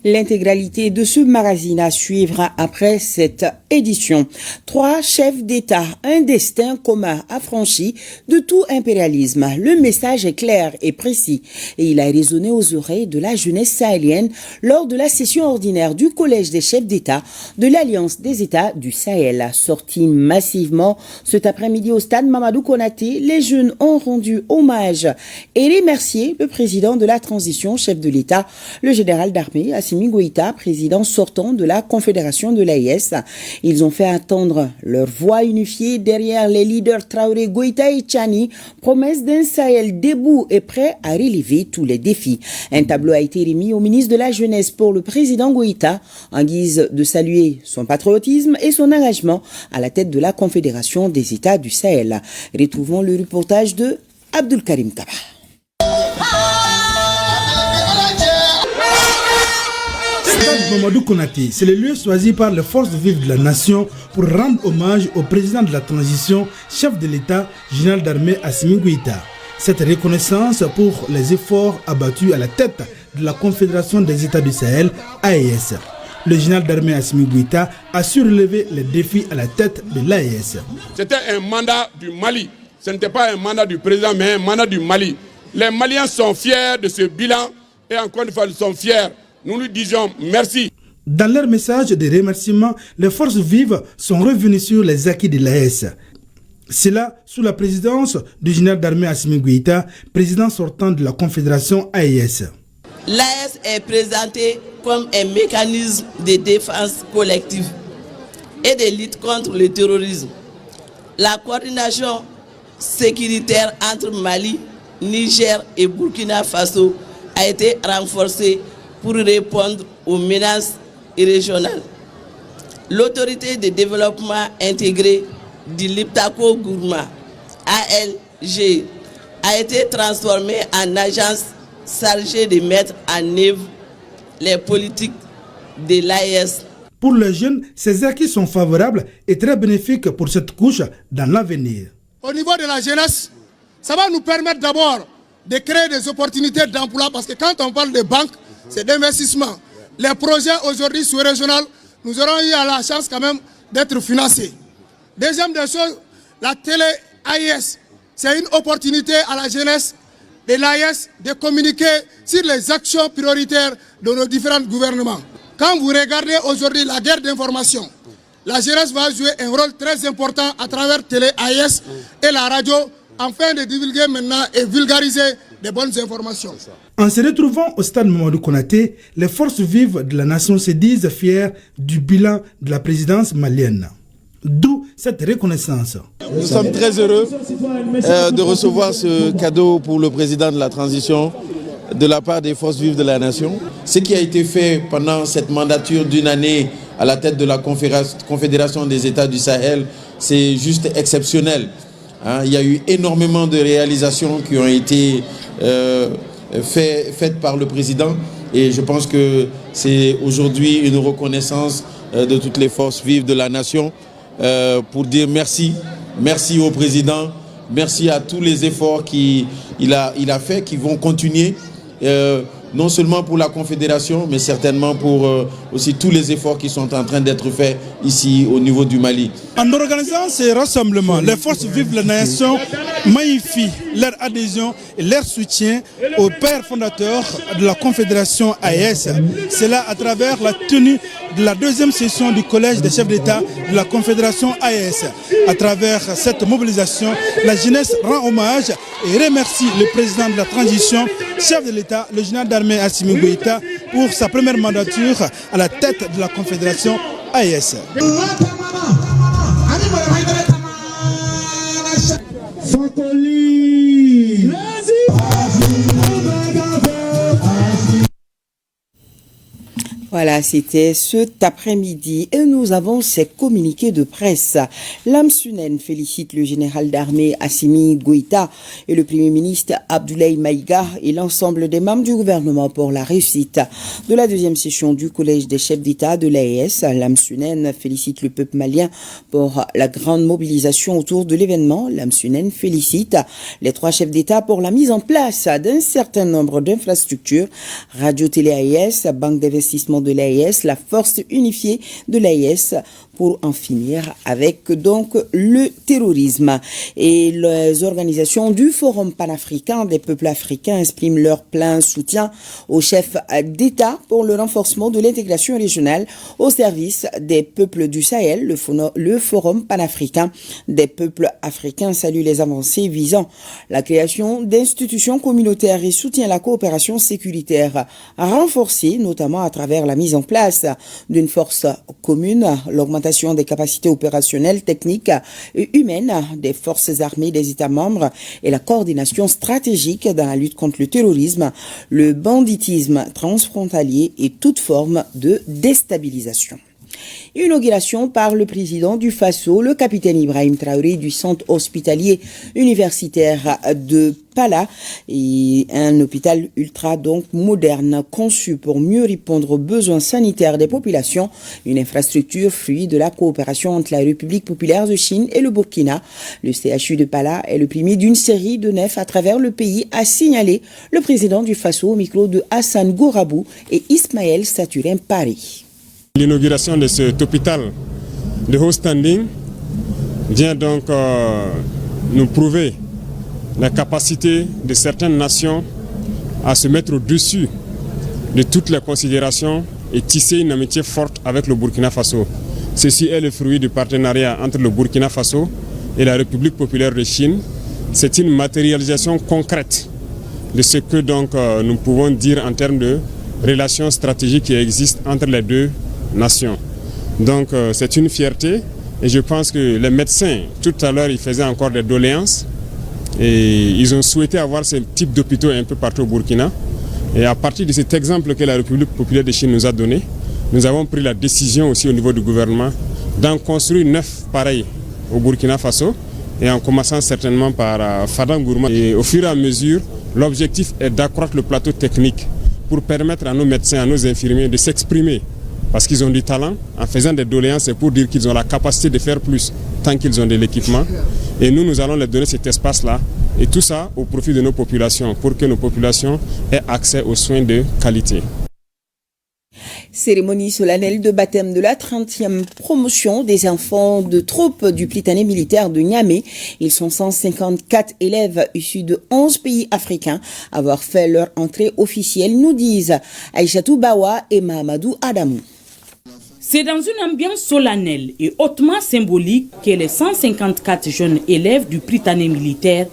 [SPEAKER 2] L'intégralité de ce magazine à suivre après cette édition. 3 chefs d'État, un destin commun affranchi de tout impérialisme. Le message est clair et précis et il a résonné aux oreilles de la jeunesse sahélienne lors de la session ordinaire du Collège des chefs d'État de l'Alliance des États du Sahel. Sorti massivement cet après-midi au stade Mamadou Konaté, les jeunes ont rendu hommage et remercié le président de la transition, chef de l'État, le général d'armée Assimi Goïta, président sortant de la Confédération de l'AES. Ils ont fait entendre leur voix unifiée derrière les leaders Traoré, Goïta et Tchani, promesse d'un Sahel debout et prêt à relever tous les défis. Un tableau a été remis au ministre de la Jeunesse pour le président Goïta en guise de saluer son patriotisme et son engagement à la tête de la Confédération des États du Sahel. Retrouvons le reportage de Abdul Karim Kaba.
[SPEAKER 1] Stade Mamadou Konaté, c'est le lieu choisi par les forces vives de la nation pour rendre hommage au président de la transition, chef de l'État, général d'armée Assimi Goïta. Cette reconnaissance pour les efforts abattus à la tête de la Confédération des États du Sahel, AES. Le général d'armée Assimi Goïta a su relever les défis à la tête de l'AES.
[SPEAKER 4] C'était un mandat du Mali. Ce n'était pas un mandat du président, mais un mandat du Mali. Les Maliens sont fiers de ce bilan et encore une fois, ils sont fiers. Nous lui disons merci.
[SPEAKER 1] Dans leur message de remerciement, les forces vives sont revenues sur les acquis de l'AES. Cela sous la présidence du général d'armée Assimi Goïta, président sortant de la Confédération AES.
[SPEAKER 23] L'AES est présenté comme un mécanisme de défense collective et de lutte contre le terrorisme. La coordination sécuritaire entre Mali, Niger et Burkina Faso a été renforcée pour répondre aux menaces régionales. L'autorité de développement intégré du Liptako Gourma, ALG, a été transformée en agence chargée de mettre en œuvre les politiques de l'AES.
[SPEAKER 1] Pour les jeunes, ces acquis sont favorables et très bénéfiques pour cette couche dans l'avenir.
[SPEAKER 24] Au niveau de la jeunesse, ça va nous permettre d'abord de créer des opportunités d'emploi parce que quand on parle de banques, c'est d'investissement. Les projets aujourd'hui sous-régionaux, nous aurons eu la chance quand même d'être financés. Deuxième des choses, la télé AIS, c'est une opportunité à la jeunesse de l'AIS de communiquer sur les actions prioritaires de nos différents gouvernements. Quand vous regardez aujourd'hui la guerre d'information, la jeunesse va jouer un rôle très important à travers télé AIS et la radio afin de divulguer maintenant et vulgariser des bonnes informations.
[SPEAKER 1] En se retrouvant au stade Mamadou Konaté, les forces vives de la nation se disent fières du bilan de la présidence malienne. D'où cette reconnaissance.
[SPEAKER 25] Nous sommes très heureux de recevoir ce cadeau pour le président de la transition de la part des forces vives de la nation. Ce qui a été fait pendant cette mandature d'une année à la tête de la Confédération des États du Sahel, c'est juste exceptionnel. Il y a eu énormément de réalisations qui ont été faites par le président et je pense que c'est aujourd'hui une reconnaissance de toutes les forces vives de la nation pour dire merci au président, merci à tous les efforts qu'il a fait, qui vont continuer, non seulement pour la Confédération, mais certainement pour aussi tous les efforts qui sont en train d'être faits ici au niveau du Mali.
[SPEAKER 1] En organisant ces rassemblements, les forces vives de la nation magnifient leur adhésion et leur soutien au père fondateur de la Confédération AES. Cela à travers la tenue de la deuxième session du Collège des chefs d'État de la Confédération AES. À travers cette mobilisation, la jeunesse rend hommage et remercie le président de la transition, chef de l'État, le général d'armée Assimi Goïta, pour sa première mandature à la tête de la Confédération AES.
[SPEAKER 2] Voilà, c'était cet après-midi et nous avons ces communiqués de presse. L'AMSUNEN félicite le général d'armée Assimi Goïta et le Premier ministre Abdoulaye Maïga et l'ensemble des membres du gouvernement pour la réussite de la deuxième session du Collège des chefs d'État de l'AES. L'AMSUNEN félicite le peuple malien pour la grande mobilisation autour de l'événement. L'AMSUNEN félicite les 3 chefs d'État pour la mise en place d'un certain nombre d'infrastructures, Radio-Télé AES, Banque d'investissement de l'AES, la force unifiée de l'AES, pour en finir avec donc le terrorisme. Et les organisations du Forum panafricain des peuples africains expriment leur plein soutien aux chefs d'État pour le renforcement de l'intégration régionale au service des peuples du Sahel. Le Forum panafricain des peuples africains salue les avancées visant la création d'institutions communautaires et soutient la coopération sécuritaire renforcée, notamment à travers la mise en place d'une force commune, l'augmentation des capacités opérationnelles, techniques et humaines des forces armées des États membres et la coordination stratégique dans la lutte contre le terrorisme, le banditisme transfrontalier et toute forme de déstabilisation. Inauguration par le président du Faso, le capitaine Ibrahim Traoré du centre hospitalier universitaire de Pala, et un hôpital ultra donc moderne conçu pour mieux répondre aux besoins sanitaires des populations, une infrastructure fruit de la coopération entre la République populaire de Chine et le Burkina. Le CHU de Pala est le premier d'une série de 9 à travers le pays, a signalé le président du Faso au micro de Hassan Gourabou et Ismaël Saturin Paris.
[SPEAKER 3] L'inauguration de cet hôpital de haut standing vient donc nous prouver la capacité de certaines nations à se mettre au-dessus de toutes les considérations et tisser une amitié forte avec le Burkina Faso. Ceci est le fruit du partenariat entre le Burkina Faso et la République populaire de Chine. C'est une matérialisation concrète de ce que donc nous pouvons dire en termes de relations stratégiques qui existent entre les deux nations. Donc c'est une fierté et je pense que les médecins, tout à l'heure, ils faisaient encore des doléances et ils ont souhaité avoir ce type d'hôpitaux un peu partout au Burkina. Et à partir de cet exemple que la République populaire de Chine nous a donné, nous avons pris la décision aussi au niveau du gouvernement d'en construire 9 pareils au Burkina Faso et en commençant certainement par Fadangourma. Et au fur et à mesure, l'objectif est d'accroître le plateau technique pour permettre à nos médecins, à nos infirmiers de s'exprimer. Parce qu'ils ont du talent, en faisant des doléances, c'est pour dire qu'ils ont la capacité de faire plus tant qu'ils ont de l'équipement. Et nous allons leur donner cet espace-là. Et tout ça au profit de nos populations, pour que nos populations aient accès aux soins de qualité.
[SPEAKER 2] Cérémonie solennelle de baptême de la 30e promotion des enfants de troupe du Prytanée militaire de Niamey. Ils sont 154 élèves issus de 11 pays africains à avoir fait leur entrée officielle, nous disent Aïchatou Bawa et Mahamadou Adamou.
[SPEAKER 5] C'est dans une ambiance solennelle et hautement symbolique que les 154 jeunes élèves du Prytanée militaire,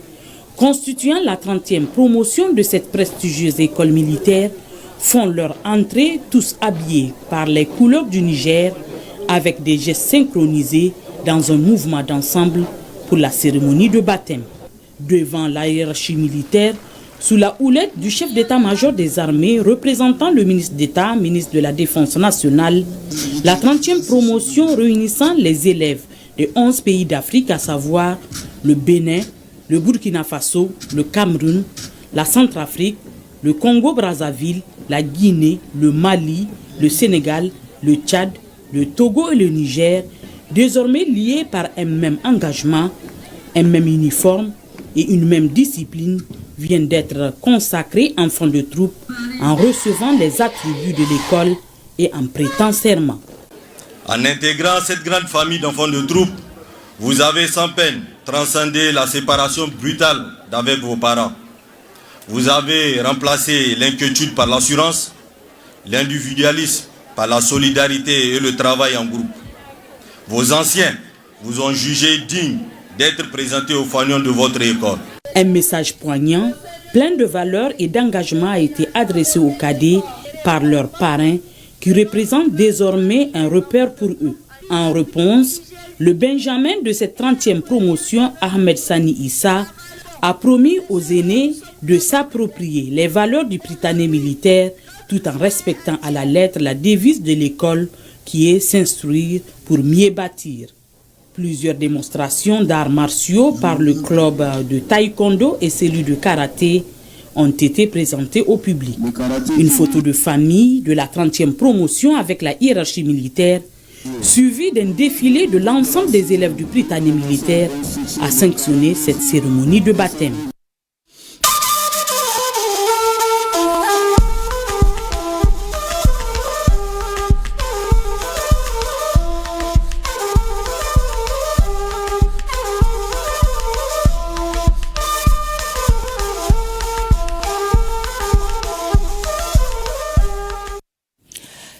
[SPEAKER 5] constituant la 30e promotion de cette prestigieuse école militaire, font leur entrée tous habillés par les couleurs du Niger, avec des gestes synchronisés dans un mouvement d'ensemble pour la cérémonie de baptême. Devant la hiérarchie militaire, sous la houlette du chef d'état-major des armées représentant le ministre d'État, ministre de la Défense nationale, la 30e promotion réunissant les élèves de 11 pays d'Afrique, à savoir le Bénin, le Burkina Faso, le Cameroun, la Centrafrique, le Congo-Brazzaville, la Guinée, le Mali, le Sénégal, le Tchad, le Togo et le Niger, désormais liés par un même engagement, un même uniforme et une même discipline, viennent d'être consacrés enfants de troupe en recevant les attributs de l'école et en prêtant serment.
[SPEAKER 6] En intégrant cette grande famille d'enfants de troupe, vous avez sans peine transcendé la séparation brutale d'avec vos parents. Vous avez remplacé l'inquiétude par l'assurance, l'individualisme par la solidarité et le travail en groupe. Vos anciens vous ont jugé digne d'être présentés aux fanions de votre école.
[SPEAKER 5] Un message poignant, plein de valeur et d'engagement a été adressé aux cadets par leurs parrains qui représentent désormais un repère pour eux. En réponse, le Benjamin de cette 30e promotion, Ahmed Sani Issa, a promis aux aînés de s'approprier les valeurs du Prytanée militaire tout en respectant à la lettre la devise de l'école qui est s'instruire pour mieux bâtir. Plusieurs démonstrations d'arts martiaux par le club de taekwondo et celui de karaté ont été présentées au public. Une photo de famille de la 30e promotion avec la hiérarchie militaire, suivie d'un défilé de l'ensemble des élèves du Prytanée militaire, a sanctionné cette cérémonie de baptême.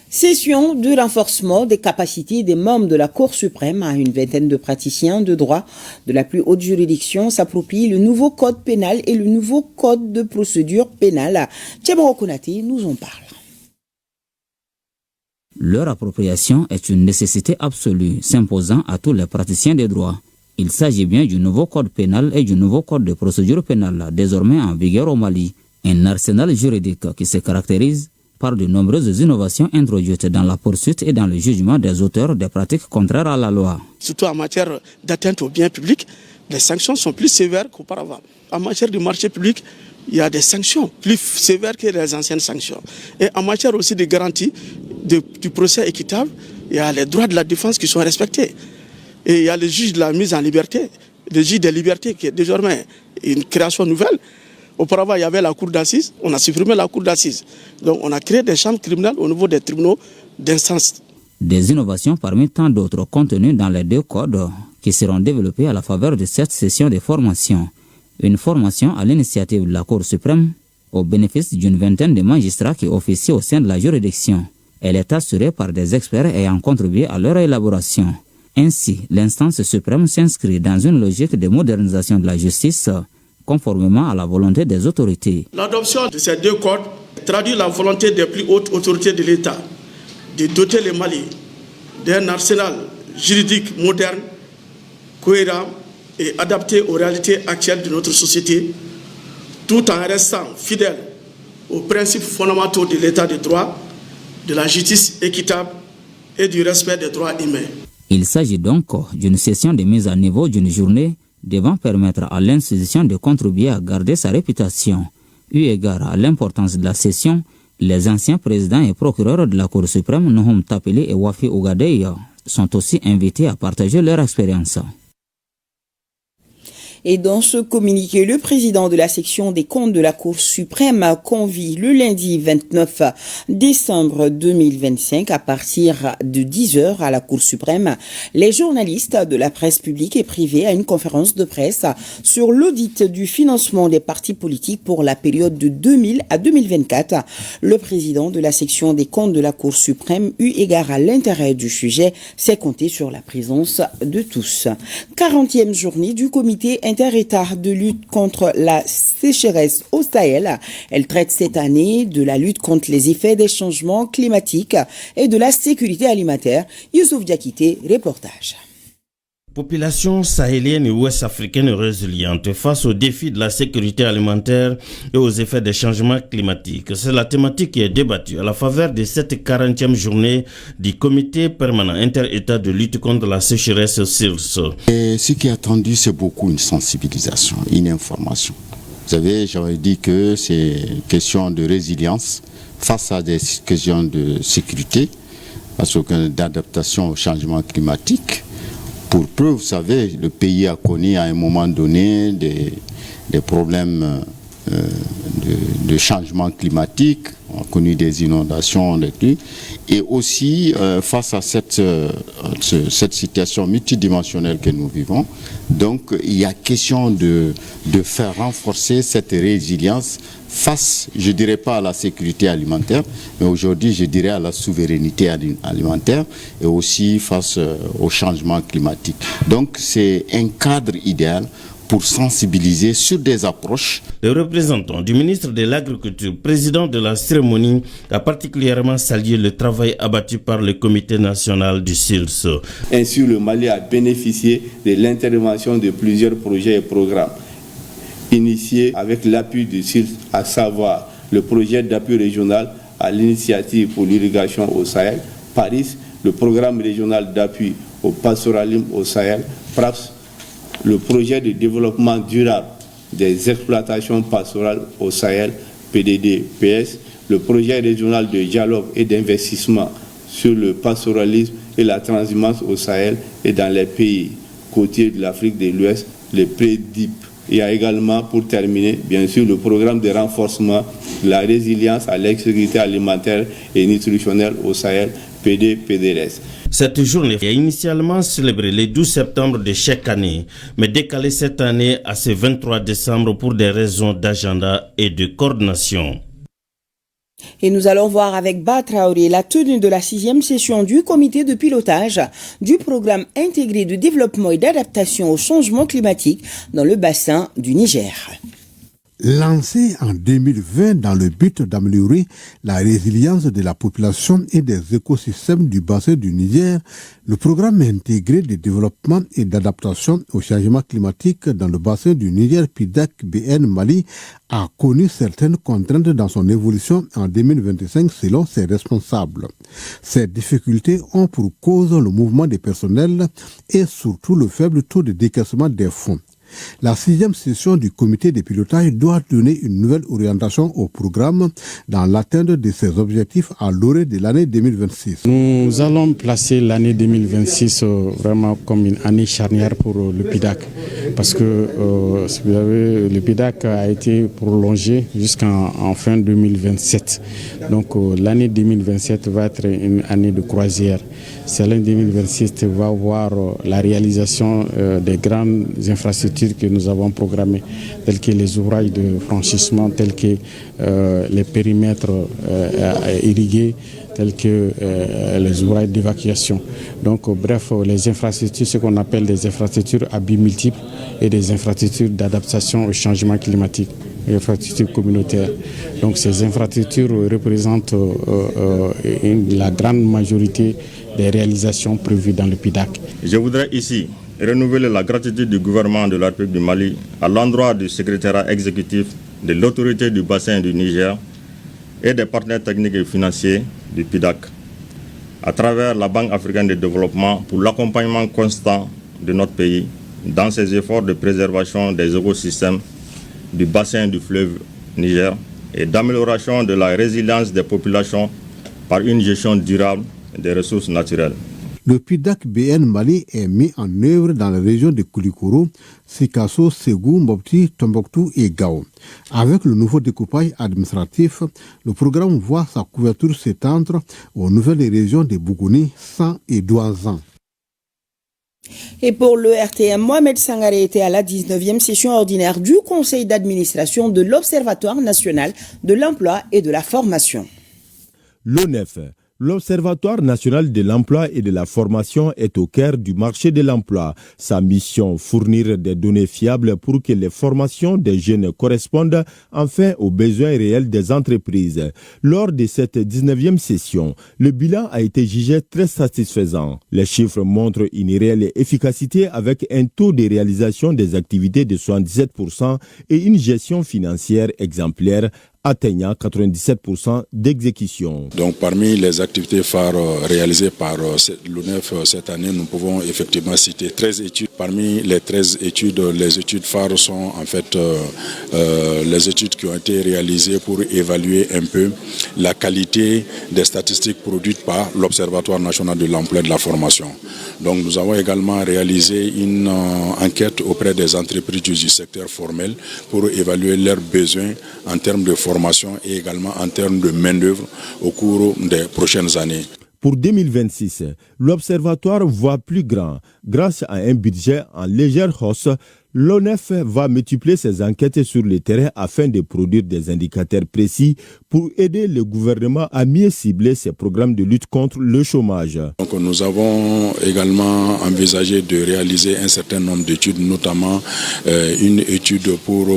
[SPEAKER 2] Session de renforcement des capacités des membres de la Cour suprême. Une vingtaine de praticiens de droit de la plus haute juridiction s'approprient le nouveau code pénal et le nouveau code de procédure pénale. Tchébaro Konaté nous en parle.
[SPEAKER 7] Leur appropriation est une nécessité absolue, s'imposant à tous les praticiens des droits. Il s'agit bien du nouveau code pénal et du nouveau code de procédure pénale, désormais en vigueur au Mali. Un arsenal juridique qui se caractérise par de nombreuses innovations introduites dans la poursuite et dans le jugement des auteurs des pratiques contraires à la loi.
[SPEAKER 8] Surtout en matière d'atteinte aux biens publics, les sanctions sont plus sévères qu'auparavant. En matière de marché public, il y a des sanctions plus sévères que les anciennes sanctions. Et en matière aussi de garantie du procès équitable, il y a les droits de la défense qui sont respectés. Et il y a le juge de la mise en liberté, le juge des libertés qui est désormais une création nouvelle. Auparavant, il y avait la cour d'assises, on a supprimé la cour d'assises. Donc on a créé des chambres criminelles au niveau des tribunaux d'instance.
[SPEAKER 7] Des innovations parmi tant d'autres contenues dans les deux codes qui seront développées à la faveur de cette session de formation. Une formation à l'initiative de la Cour suprême au bénéfice d'une vingtaine de magistrats qui officient au sein de la juridiction. Elle est assurée par des experts ayant contribué à leur élaboration. Ainsi, l'instance suprême s'inscrit dans une logique de modernisation de la justice conformément à la volonté des autorités.
[SPEAKER 8] L'adoption de ces deux codes traduit la volonté des plus hautes autorités de l'État de doter le Mali d'un arsenal juridique moderne, cohérent et adapté aux réalités actuelles de notre société, tout en restant fidèle aux principes fondamentaux de l'État de droit, de la justice équitable et du respect des droits humains.
[SPEAKER 7] Il s'agit donc d'une session de mise à niveau d'une journée devant permettre à l'institution de contribuer à garder sa réputation. Eu égard à l'importance de la session, les anciens présidents et procureurs de la Cour suprême, Nohom Tapele et Wafi Ogadeya, sont aussi invités à partager leur expérience.
[SPEAKER 2] Et dans ce communiqué, le président de la section des comptes de la Cour suprême convie le lundi 29 décembre 2025 à partir de 10h à la Cour suprême les journalistes de la presse publique et privée à une conférence de presse sur l'audit du financement des partis politiques pour la période de 2000 à 2024. Le président de la section des comptes de la Cour suprême, eu égard à l'intérêt du sujet, s'est compté sur la présence de tous. 40e journée du comité inter-État de lutte contre la sécheresse au Sahel. Elle traite cette année de la lutte contre les effets des changements climatiques et de la sécurité alimentaire. Youssouf Diakité, reportage.
[SPEAKER 11] Population sahélienne et ouest-africaine résiliente face aux défis de la sécurité alimentaire et aux effets des changements climatiques. C'est la thématique qui est débattue à la faveur de cette 40e journée du comité permanent inter-État de lutte contre la sécheresse SIRS.
[SPEAKER 12] Et ce qui est attendu, c'est beaucoup une sensibilisation, une information. Vous savez, j'avais dit que c'est question de résilience face à des questions de sécurité, parce que d'adaptation au changement climatique. Pour preuve, vous savez, le pays a connu à un moment donné des problèmes de changement climatique, on a connu des inondations, des pluies, et aussi face à cette situation multidimensionnelle que nous vivons. Donc il y a question de faire renforcer cette résilience face, je ne dirais pas à la sécurité alimentaire, mais aujourd'hui je dirais à la souveraineté alimentaire et aussi face au changement climatique. Donc c'est un cadre idéal pour sensibiliser sur des approches.
[SPEAKER 11] Le représentant du ministre de l'Agriculture, président de la cérémonie, a particulièrement salué le travail abattu par le comité national du SIRS.
[SPEAKER 13] Ainsi, le Mali a bénéficié de l'intervention de plusieurs projets et programmes initiés avec l'appui du SIRS, à savoir le projet d'appui régional à l'initiative pour l'irrigation au Sahel, PARIS, le programme régional d'appui au pastoralisme au Sahel, PRAPS, le projet de développement durable des exploitations pastorales au Sahel, PDD-PS, le projet régional de dialogue et d'investissement sur le pastoralisme et la transhumance au Sahel et dans les pays côtiers de l'Afrique de l'Ouest, les PREDIP. Il y a également, pour terminer, bien sûr, le programme de renforcement de la résilience à l'insécurité alimentaire et nutritionnelle au Sahel, PD-PDRS.
[SPEAKER 11] Cette journée est initialement célébrée le 12 septembre de chaque année, mais décalée cette année à ce 23 décembre pour des raisons d'agenda et de coordination.
[SPEAKER 2] Et nous allons voir avec Ba Traoré la tenue de la 6e session du comité de pilotage du programme intégré de développement et d'adaptation au changement climatique dans le bassin du Niger.
[SPEAKER 10] Lancé en 2020 dans le but d'améliorer la résilience de la population et des écosystèmes du bassin du Niger, le programme intégré de développement et d'adaptation au changement climatique dans le bassin du Niger PIDAC-BN Mali a connu certaines contraintes dans son évolution en 2025 selon ses responsables. Ces difficultés ont pour cause le mouvement des personnels et surtout le faible taux de décaissement des fonds. La 6e session du comité de pilotage doit donner une nouvelle orientation au programme dans l'atteinte de ses objectifs à l'orée de l'année 2026.
[SPEAKER 14] Nous allons placer l'année 2026 vraiment comme une année charnière pour le PIDAC parce que vous savez, le PIDAC a été prolongé jusqu'en fin 2027. Donc l'année 2027 va être une année de croisière. Cette année 2026 va voir la réalisation des grandes infrastructures que nous avons programmées, telles que les ouvrages de franchissement, tels que les périmètres irrigués, tels que les ouvrages d'évacuation. Donc bref, les infrastructures, ce qu'on appelle des infrastructures à but multiple et des infrastructures d'adaptation au changement climatique, des infrastructures communautaires. Donc ces infrastructures représentent la grande majorité des réalisations prévues dans le PIDAC.
[SPEAKER 15] Je voudrais ici renouveler la gratitude du gouvernement de la République du Mali à l'endroit du secrétariat exécutif de l'autorité du bassin du Niger et des partenaires techniques et financiers du PIDAC, à travers la Banque africaine de développement pour l'accompagnement constant de notre pays dans ses efforts de préservation des écosystèmes du bassin du fleuve Niger et d'amélioration de la résilience des populations par une gestion durable des ressources naturelles.
[SPEAKER 10] Le PIDAC-BN Mali est mis en œuvre dans la région de Koulikoro, Sikasso, Ségou, Mopti, Tombouctou et Gao. Avec le nouveau découpage administratif, le programme voit sa couverture s'étendre aux nouvelles régions de Bougouni, San et Douazan.
[SPEAKER 2] Et pour le RTM, Mohamed Sangaré était à la 19e session ordinaire du Conseil d'administration de l'Observatoire national de l'emploi et de la formation.
[SPEAKER 16] L'ONEF, l'Observatoire national de l'emploi et de la formation est au cœur du marché de l'emploi. Sa mission, fournir des données fiables pour que les formations des jeunes correspondent enfin aux besoins réels des entreprises. Lors de cette 19e session, le bilan a été jugé très satisfaisant. Les chiffres montrent une réelle efficacité avec un taux de réalisation des activités de 77% et une gestion financière exemplaire atteignant 97% d'exécution.
[SPEAKER 17] Donc parmi les activités phares réalisées par l'ONEF cette année, nous pouvons effectivement citer 13 études. Parmi les 13 études, les études phares sont en fait les études qui ont été réalisées pour évaluer un peu la qualité des statistiques produites par l'Observatoire national de l'emploi et de la formation. Donc nous avons également réalisé une enquête auprès des entreprises du secteur formel pour évaluer leurs besoins en termes de formation et également en termes de main-d'œuvre au cours des prochaines années.
[SPEAKER 16] Pour 2026, l'Observatoire voit plus grand. Grâce à un budget en légère hausse, l'ONEF va multiplier ses enquêtes sur le terrain afin de produire des indicateurs précis pour aider le gouvernement à mieux cibler ses programmes de lutte contre le chômage.
[SPEAKER 17] Donc nous avons également envisagé de réaliser un certain nombre d'études, notamment une étude pour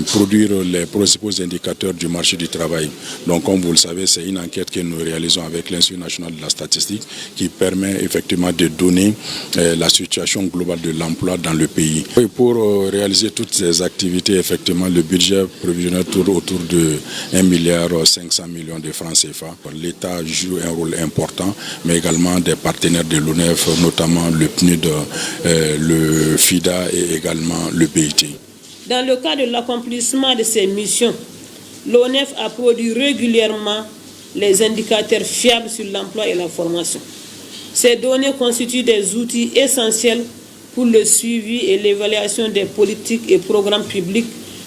[SPEAKER 17] produire les principaux indicateurs du marché du travail. Donc comme vous le savez, c'est une enquête que nous réalisons avec l'Institut national de la statistique qui permet effectivement de donner la situation globale de l'emploi dans le pays. pays. Et pour réaliser toutes ces activités, effectivement, le budget prévisionnel tourne autour de 1,5 milliard de francs CFA. L'État joue un rôle important, mais également des partenaires de l'ONEF, notamment le PNUD, le FIDA et également le BIT.
[SPEAKER 9] Dans le cadre de l'accomplissement de ces missions, l'ONEF a produit régulièrement les indicateurs fiables sur l'emploi et la formation. Ces données constituent des outils essentiels pour le suivi et l'évaluation des politiques et programmes publics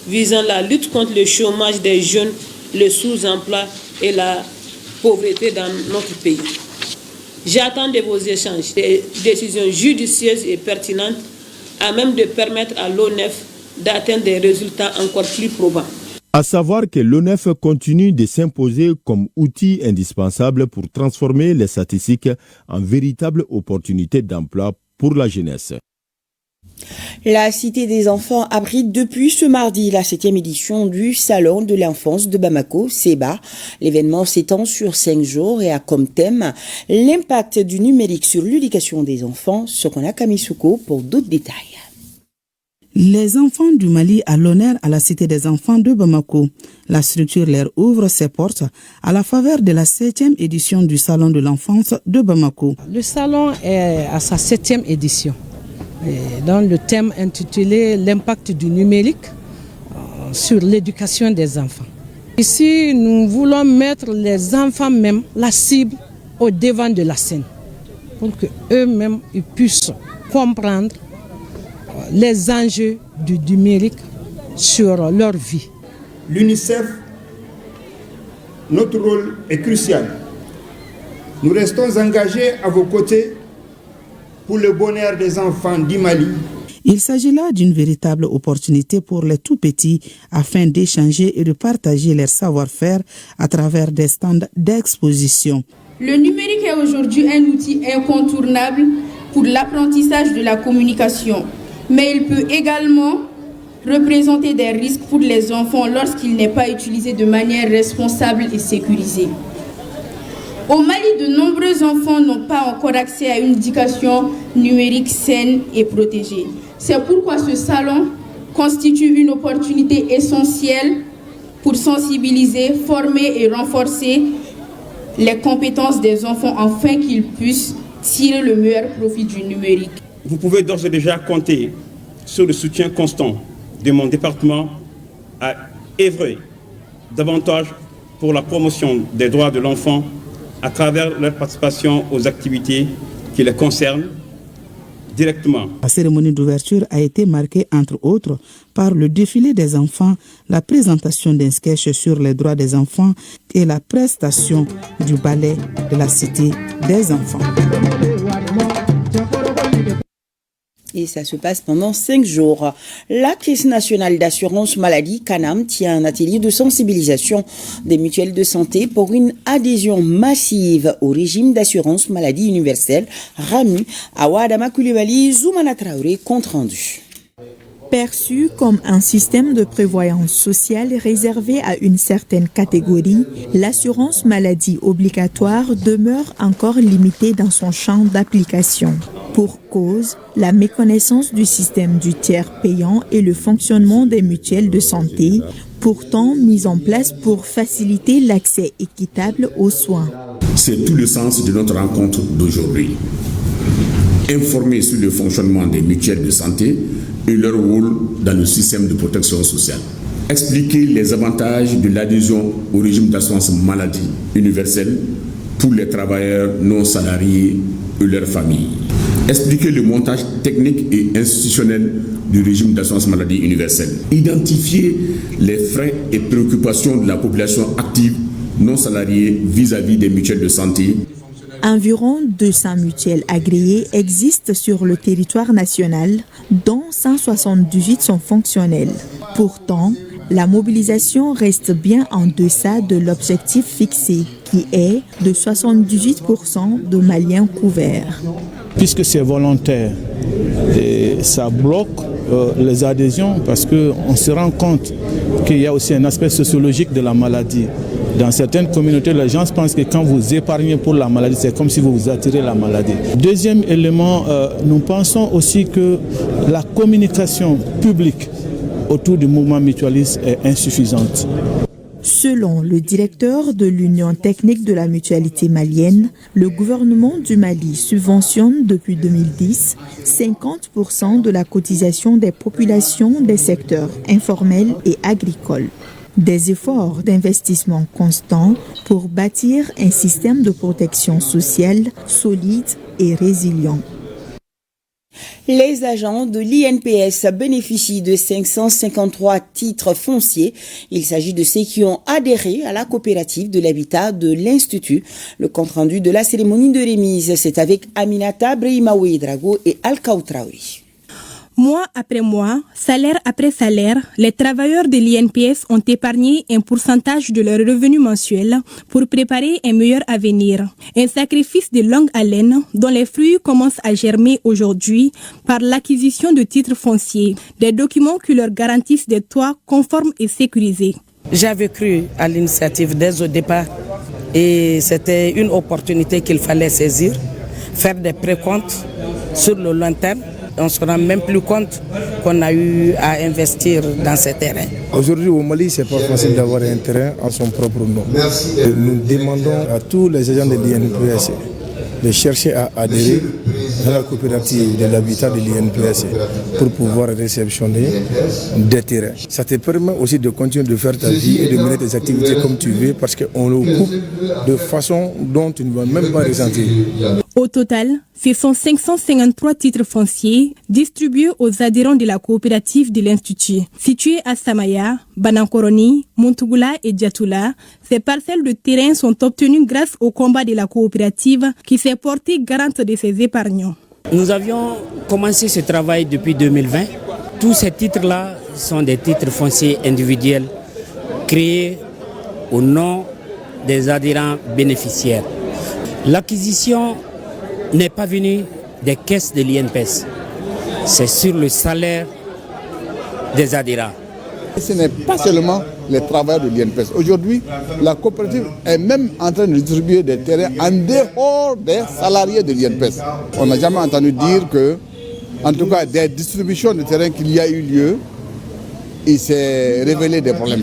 [SPEAKER 9] visant la lutte contre le chômage des jeunes, le sous-emploi et la pauvreté dans notre pays. J'attends de vos échanges des décisions judicieuses et pertinentes à même de permettre à l'ONEF d'atteindre des résultats encore plus probants.
[SPEAKER 16] À savoir que l'ONEF continue de s'imposer comme outil indispensable pour transformer les statistiques en véritables opportunités d'emploi pour la jeunesse.
[SPEAKER 2] La Cité des enfants abrite depuis ce mardi la 7e édition du Salon de l'enfance de Bamako, SEBA. L'événement s'étend sur 5 jours et a comme thème l'impact du numérique sur l'éducation des enfants. Sokona Kamisuko pour d'autres détails.
[SPEAKER 19] Les enfants du Mali à l'honneur à la Cité des enfants de Bamako. La structure leur ouvre ses portes à la faveur de la 7e édition du Salon de l'enfance de Bamako.
[SPEAKER 20] Le salon est à sa 7e édition. Dans le thème intitulé l'impact du numérique sur l'éducation des enfants. Ici, nous voulons mettre les enfants même, la cible, au devant de la scène pour qu'eux-mêmes puissent comprendre les enjeux du numérique sur leur vie.
[SPEAKER 21] L'UNICEF, notre rôle est crucial. Nous restons engagés à vos côtés pour le bonheur des enfants du Mali.
[SPEAKER 19] Il s'agit là d'une véritable opportunité pour les tout-petits afin d'échanger et de partager leur savoir-faire à travers des stands d'exposition.
[SPEAKER 22] Le numérique est aujourd'hui un outil incontournable pour l'apprentissage de la communication, mais il peut également représenter des risques pour les enfants lorsqu'il n'est pas utilisé de manière responsable et sécurisée. Au Mali, de nombreux enfants n'ont pas encore accès à une éducation numérique saine et protégée. C'est pourquoi ce salon constitue une opportunité essentielle pour sensibiliser, former et renforcer les compétences des enfants afin qu'ils puissent tirer le meilleur profit du numérique.
[SPEAKER 21] Vous pouvez d'ores et déjà compter sur le soutien constant de mon département à œuvrer davantage pour la promotion des droits de l'enfant à travers leur participation aux activités qui les concernent directement.
[SPEAKER 19] La cérémonie d'ouverture a été marquée, entre autres, par le défilé des enfants, la présentation d'un sketch sur les droits des enfants et la prestation du ballet de la Cité des enfants.
[SPEAKER 2] Et ça se passe pendant 5 jours. La Caisse nationale d'assurance maladie, CANAM, tient un atelier de sensibilisation des mutuelles de santé pour une adhésion massive au régime d'assurance maladie universelle, RAMU, à Ouadama Koulibaly, Zoumana Traoré, compte rendu.
[SPEAKER 26] Perçu comme un système de prévoyance sociale réservé à une certaine catégorie, l'assurance maladie obligatoire demeure encore limitée dans son champ d'application. Pour cause, la méconnaissance du système du tiers payant et le fonctionnement des mutuelles de santé, pourtant mises en place pour faciliter l'accès équitable aux soins.
[SPEAKER 27] C'est tout le sens de notre rencontre d'aujourd'hui. Informer sur le fonctionnement des mutuelles de santé et leur rôle dans le système de protection sociale. Expliquer les avantages de l'adhésion au régime d'assurance maladie universelle pour les travailleurs non salariés et leurs familles. Expliquer le montage technique et institutionnel du régime d'assurance maladie universelle. Identifier les freins et préoccupations de la population active non salariée vis-à-vis des mutuelles de santé.
[SPEAKER 26] Environ 200 mutuelles agréées existent sur le territoire national, dont 178 sont fonctionnelles. Pourtant, la mobilisation reste bien en deçà de l'objectif fixé, qui est de 78% de Maliens couverts.
[SPEAKER 28] Puisque c'est volontaire, et ça bloque les adhésions parce qu'on se rend compte qu'il y a aussi un aspect sociologique de la maladie. Dans certaines communautés, les gens pensent que quand vous épargnez pour la maladie, c'est comme si vous attirez la maladie. Deuxième élément, nous pensons aussi que la communication publique autour du mouvement mutualiste est insuffisante.
[SPEAKER 26] Selon le directeur de l'Union technique de la mutualité malienne, le gouvernement du Mali subventionne depuis 2010 50% de la cotisation des populations des secteurs informels et agricoles. Des efforts d'investissement constants pour bâtir un système de protection sociale solide et résilient.
[SPEAKER 2] Les agents de l'INPS bénéficient de 553 titres fonciers. Il s'agit de ceux qui ont adhéré à la coopérative de l'habitat de l'Institut. Le compte-rendu de la cérémonie de remise, c'est avec Aminata Brahima Drago et Al-Kaou Traouri.
[SPEAKER 1] Mois après mois, salaire après salaire, les travailleurs de l'INPS ont épargné un pourcentage de leurs revenus mensuels pour préparer un meilleur avenir. Un sacrifice de longue haleine dont les fruits commencent à germer aujourd'hui par l'acquisition de titres fonciers, des documents qui leur garantissent des toits conformes et sécurisés.
[SPEAKER 3] J'avais cru à l'initiative dès au départ et c'était une opportunité qu'il fallait saisir, faire des précomptes sur le long terme. On ne se rend même plus compte qu'on a eu à investir dans ces terrains.
[SPEAKER 4] Aujourd'hui au Mali, ce n'est pas facile d'avoir un terrain en son propre nom. Nous demandons à tous les agents de l'INPS de chercher à adhérer à la coopérative de l'habitat de l'INPS pour pouvoir réceptionner des terrains. Ça te permet aussi de continuer de faire ta vie et de mener tes activités comme tu veux parce qu'on le coupe de façon dont tu ne vas même pas ressentir.
[SPEAKER 1] Au total, ce sont 553 titres fonciers distribués aux adhérents de la coopérative de l'Institut. Situés à Samaya, Banankoroni, Montougoula et Djatoula, ces parcelles de terrain sont obtenues grâce au combat de la coopérative qui s'est portée garante de ses épargnants.
[SPEAKER 3] Nous avions commencé ce travail depuis 2020. Tous ces titres-là sont des titres fonciers individuels créés au nom des adhérents bénéficiaires. L'acquisition n'est pas venue des caisses de l'INPS. C'est sur le salaire des adhérents.
[SPEAKER 6] Ce n'est pas seulement les travailleurs de l'INPS. Aujourd'hui, la coopérative est même en train de distribuer des terrains en dehors des salariés de l'INPS. On n'a jamais entendu dire que, en tout cas, des distributions de terrains qu'il y a eu lieu, il s'est révélé des problèmes.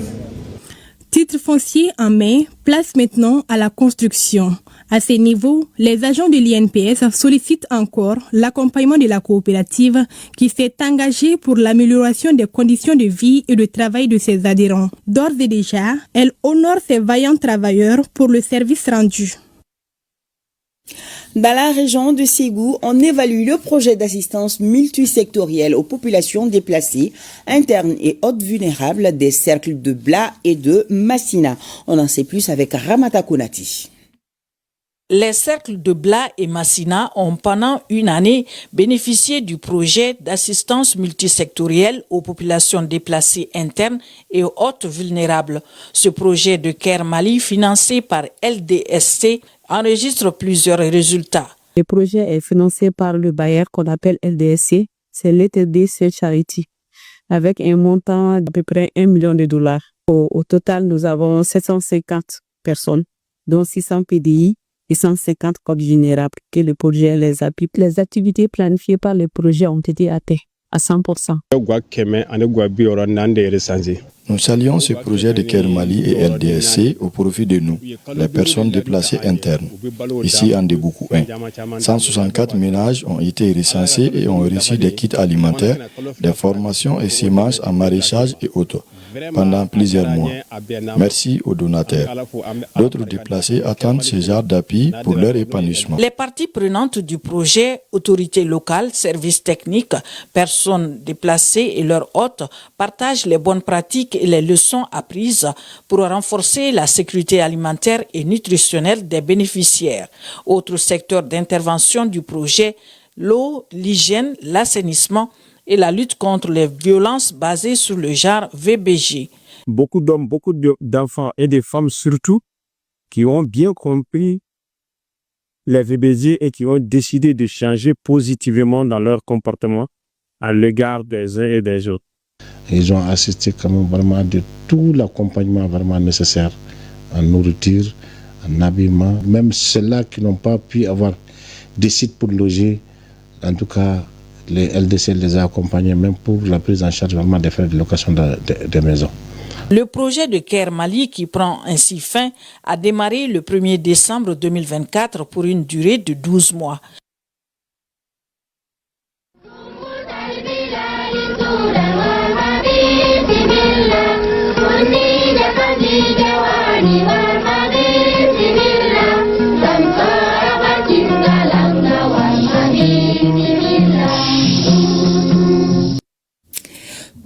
[SPEAKER 1] Titre foncier en main, place maintenant à la construction. À ce niveau, les agents de l'INPS sollicitent encore l'accompagnement de la coopérative qui s'est engagée pour l'amélioration des conditions de vie et de travail de ses adhérents. D'ores et déjà, elle honore ses vaillants travailleurs pour le service rendu.
[SPEAKER 2] Dans la région de Ségou, on évalue le projet d'assistance multisectorielle aux populations déplacées, internes et hautes vulnérables des cercles de Bla et de Massina. On en sait plus avec Ramata Konati.
[SPEAKER 18] Les cercles de Bla et Massina ont pendant une année bénéficié du projet d'assistance multisectorielle aux populations déplacées internes et aux hautes vulnérables. Ce projet de Care Mali, financé par LDSC, enregistre plusieurs résultats.
[SPEAKER 23] Le projet est financé par le bailleur qu'on appelle LDSC, c'est l'LDC Charity, avec un montant d'à peu près $1 million. Au total, nous avons 750 personnes, dont 600 PDI et 150 corps vulnérables que le projet les appuie. Les activités planifiées par le projet ont été atteintes à 100%.
[SPEAKER 24] Nous saluons ce projet de Care Mali et LDSC au profit de nous, les personnes déplacées internes. Ici, en Debougou 1, 164 ménages ont été recensés et ont reçu des kits alimentaires, des formations et semences en maraîchage et autres pendant plusieurs mois. Merci aux donateurs. D'autres déplacés attendent ce genre d'appui pour leur épanouissement.
[SPEAKER 18] Les parties prenantes du projet, autorités locales, services techniques, personnes déplacées et leurs hôtes, partagent les bonnes pratiques et les leçons apprises pour renforcer la sécurité alimentaire et nutritionnelle des bénéficiaires. Autre secteur d'intervention du projet, l'eau, l'hygiène, l'assainissement et la lutte contre les violences basées sur le genre VBG.
[SPEAKER 25] Beaucoup d'hommes, beaucoup d'enfants et de femmes surtout qui ont bien compris les VBG et qui ont décidé de changer positivement dans leur comportement à l'égard des uns et des autres.
[SPEAKER 29] Ils ont assisté quand même vraiment de tout l'accompagnement vraiment nécessaire
[SPEAKER 5] en nourriture, en habillement. Même ceux-là qui n'ont pas pu avoir des sites pour loger, en tout cas, les LDC les a accompagnés même pour la prise en charge vraiment des frais de location des maisons.
[SPEAKER 18] Le projet de Care Mali, qui prend ainsi fin, a démarré le 1er décembre 2024 pour une durée de 12 mois.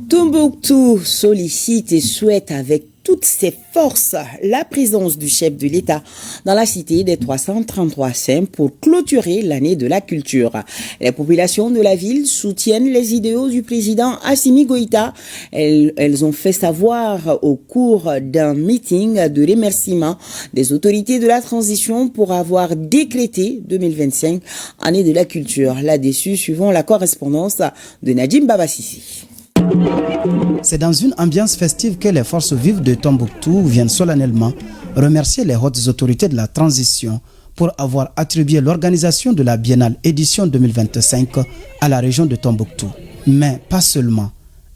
[SPEAKER 2] Tombouctou sollicite et souhaite avec toutes ses forces la présence du chef de l'État dans la cité des 333 saints pour clôturer l'année de la culture. Les populations de la ville soutiennent les idéaux du président Assimi Goïta. Elles ont fait savoir au cours d'un meeting de remerciement des autorités de la transition pour avoir décrété 2025 année de la culture. Là-dessus, suivons la correspondance de Nadim Babassi.
[SPEAKER 7] C'est dans une ambiance festive que les forces vives de Tombouctou viennent solennellement remercier les hautes autorités de la transition pour avoir attribué l'organisation de la Biennale édition 2025 à la région de Tombouctou. Mais pas seulement,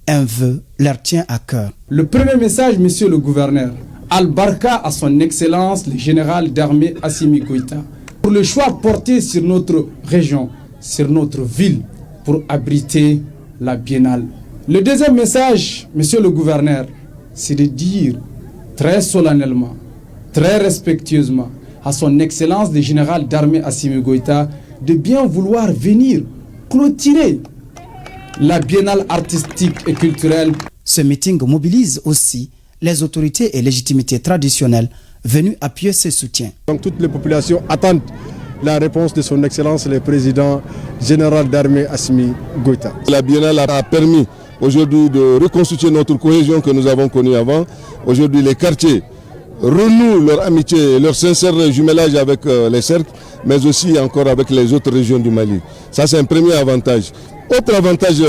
[SPEAKER 7] un vœu leur tient à cœur.
[SPEAKER 8] Le premier message, monsieur le gouverneur, Al-Barka à son excellence le général d'armée Assimi Goïta, pour le choix porté sur notre région, sur notre ville, pour abriter la Biennale. Le deuxième message, monsieur le gouverneur, c'est de dire très solennellement, très respectueusement à son excellence le général d'armée Assimi Goïta de bien vouloir venir clôturer la biennale artistique et culturelle.
[SPEAKER 7] Ce meeting mobilise aussi les autorités et légitimités traditionnelles venues appuyer ce soutien.
[SPEAKER 4] Donc toutes les populations attendent la réponse de son excellence le président général d'armée Assimi Goïta.
[SPEAKER 11] La biennale a permis aujourd'hui de reconstituer notre cohésion que nous avons connue avant. Aujourd'hui, les quartiers renouent leur amitié et leur sincère jumelage avec les cercles, mais aussi encore avec les autres régions du Mali. Ça, c'est un premier avantage. Autre avantage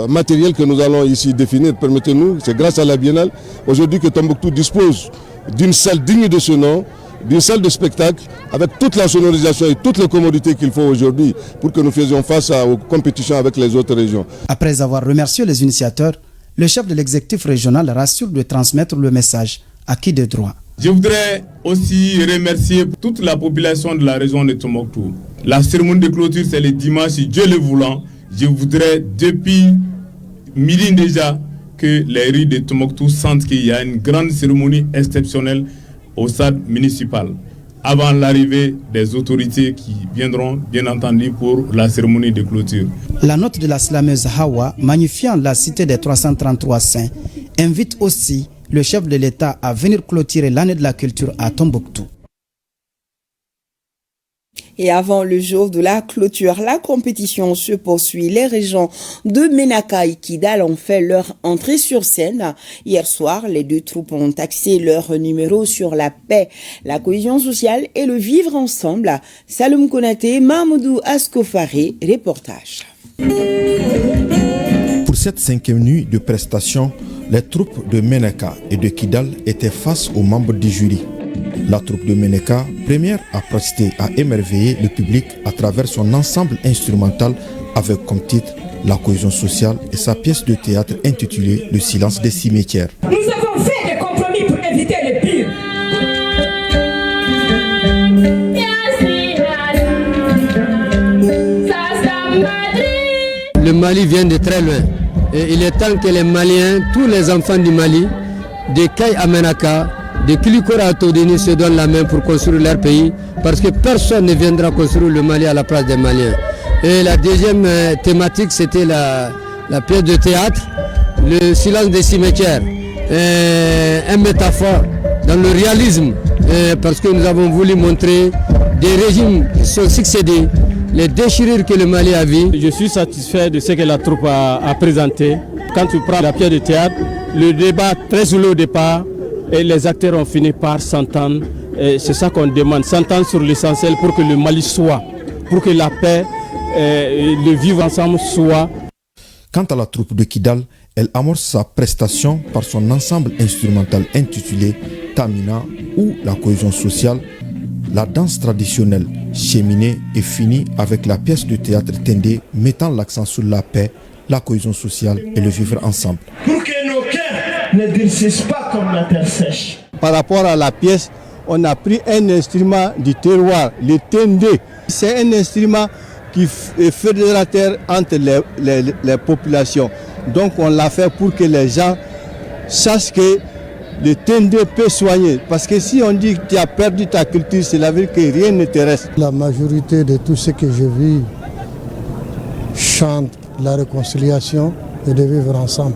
[SPEAKER 11] matériel que nous allons ici définir, permettez-nous, c'est grâce à la Biennale, aujourd'hui que Tombouctou dispose d'une salle digne de ce nom, d'une salle de spectacle avec toute la sonorisation et toutes les commodités qu'il faut aujourd'hui pour que nous faisions face aux compétitions avec les autres régions.
[SPEAKER 7] Après avoir remercié les initiateurs, le chef de l'exécutif régional rassure de transmettre le message acquis de droit.
[SPEAKER 12] Je voudrais aussi remercier toute la population de la région de Tombouctou. La cérémonie de clôture, c'est le dimanche, si Dieu le voulant. Je voudrais depuis midi déjà que les rues de Tombouctou sentent qu'il y a une grande cérémonie exceptionnelle au stade municipal, avant l'arrivée des autorités qui viendront, bien entendu, pour la cérémonie de clôture.
[SPEAKER 7] La note de la slameuse Hawa, magnifiant la cité des 333 saints, invite aussi le chef de l'État à venir clôturer l'année de la culture à Tombouctou.
[SPEAKER 2] Et avant le jour de la clôture, la compétition se poursuit. Les régions de Ménaka et Kidal ont fait leur entrée sur scène. Hier soir, les deux troupes ont axé leur numéro sur la paix, la cohésion sociale et le vivre ensemble. Saloum Konaté, Mahmoudou Askofari, reportage.
[SPEAKER 13] Pour cette 5e nuit de prestation, les troupes de Ménaka et de Kidal étaient face aux membres du jury. La troupe de Ménaka, première à prester, à émerveiller le public à travers son ensemble instrumental avec comme titre la cohésion sociale et sa pièce de théâtre intitulée Le silence des cimetières.
[SPEAKER 14] Nous avons fait des compromis pour éviter le pire.
[SPEAKER 15] Le Mali vient de très loin et il est temps que les Maliens, tous les enfants du Mali, de Kay à Ménaka, de Kilikora à Todini se donnent la main pour construire leur pays parce que personne ne viendra construire le Mali à la place des Maliens. Et la deuxième thématique, c'était la pièce de théâtre, le silence des cimetières. Une métaphore dans le réalisme parce que nous avons voulu montrer des régimes qui sont succédés, les déchirures que le Mali a vues.
[SPEAKER 25] Je suis satisfait de ce que la troupe a présenté. Quand tu prends la pièce de théâtre, le débat très sous au départ, et les acteurs ont fini par s'entendre. C'est ça qu'on demande, s'entendre sur l'essentiel pour que le Mali soit, pour que la paix, le vivre ensemble soit.
[SPEAKER 13] Quant à la troupe de Kidal, elle amorce sa prestation par son ensemble instrumental intitulé Tamina ou la cohésion sociale, la danse traditionnelle cheminée est finie avec la pièce de théâtre Tendé mettant l'accent sur la paix, la cohésion sociale et le vivre ensemble.
[SPEAKER 9] Pour que nos cœurs ne durcissent pas comme la terre sèche.
[SPEAKER 10] Par rapport à la pièce, on a pris un instrument du terroir, le Tendé. C'est un instrument qui est fédérateur entre les populations. Donc on l'a fait pour que les gens sachent que le Tendé peut soigner. Parce que si on dit que tu as perdu ta culture, c'est la dire que rien ne te reste.
[SPEAKER 16] La majorité de tout ce que je vis chante la réconciliation et de vivre ensemble.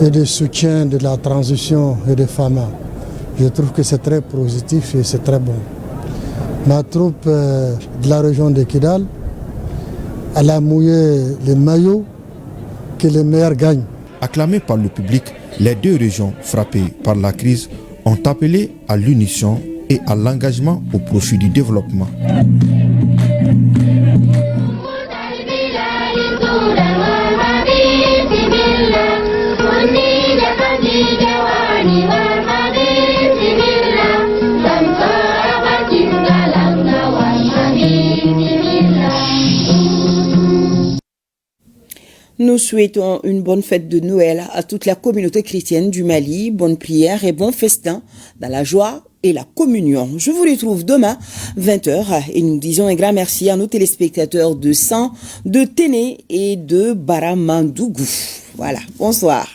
[SPEAKER 16] Et de soutien de la transition et des femmes. Je trouve que c'est très positif et c'est très bon. Ma troupe de la région de Kidal, elle a mouillé les maillots que les meilleurs gagnent.
[SPEAKER 13] Acclamés par le public, les deux régions frappées par la crise ont appelé à l'unisson et à l'engagement au profit du développement.
[SPEAKER 2] Nous souhaitons une bonne fête de Noël à toute la communauté chrétienne du Mali. Bonne prière et bon festin dans la joie et la communion. Je vous retrouve demain 20h et nous disons un grand merci à nos téléspectateurs de San, de Téné et de Baramandougou. Voilà, bonsoir.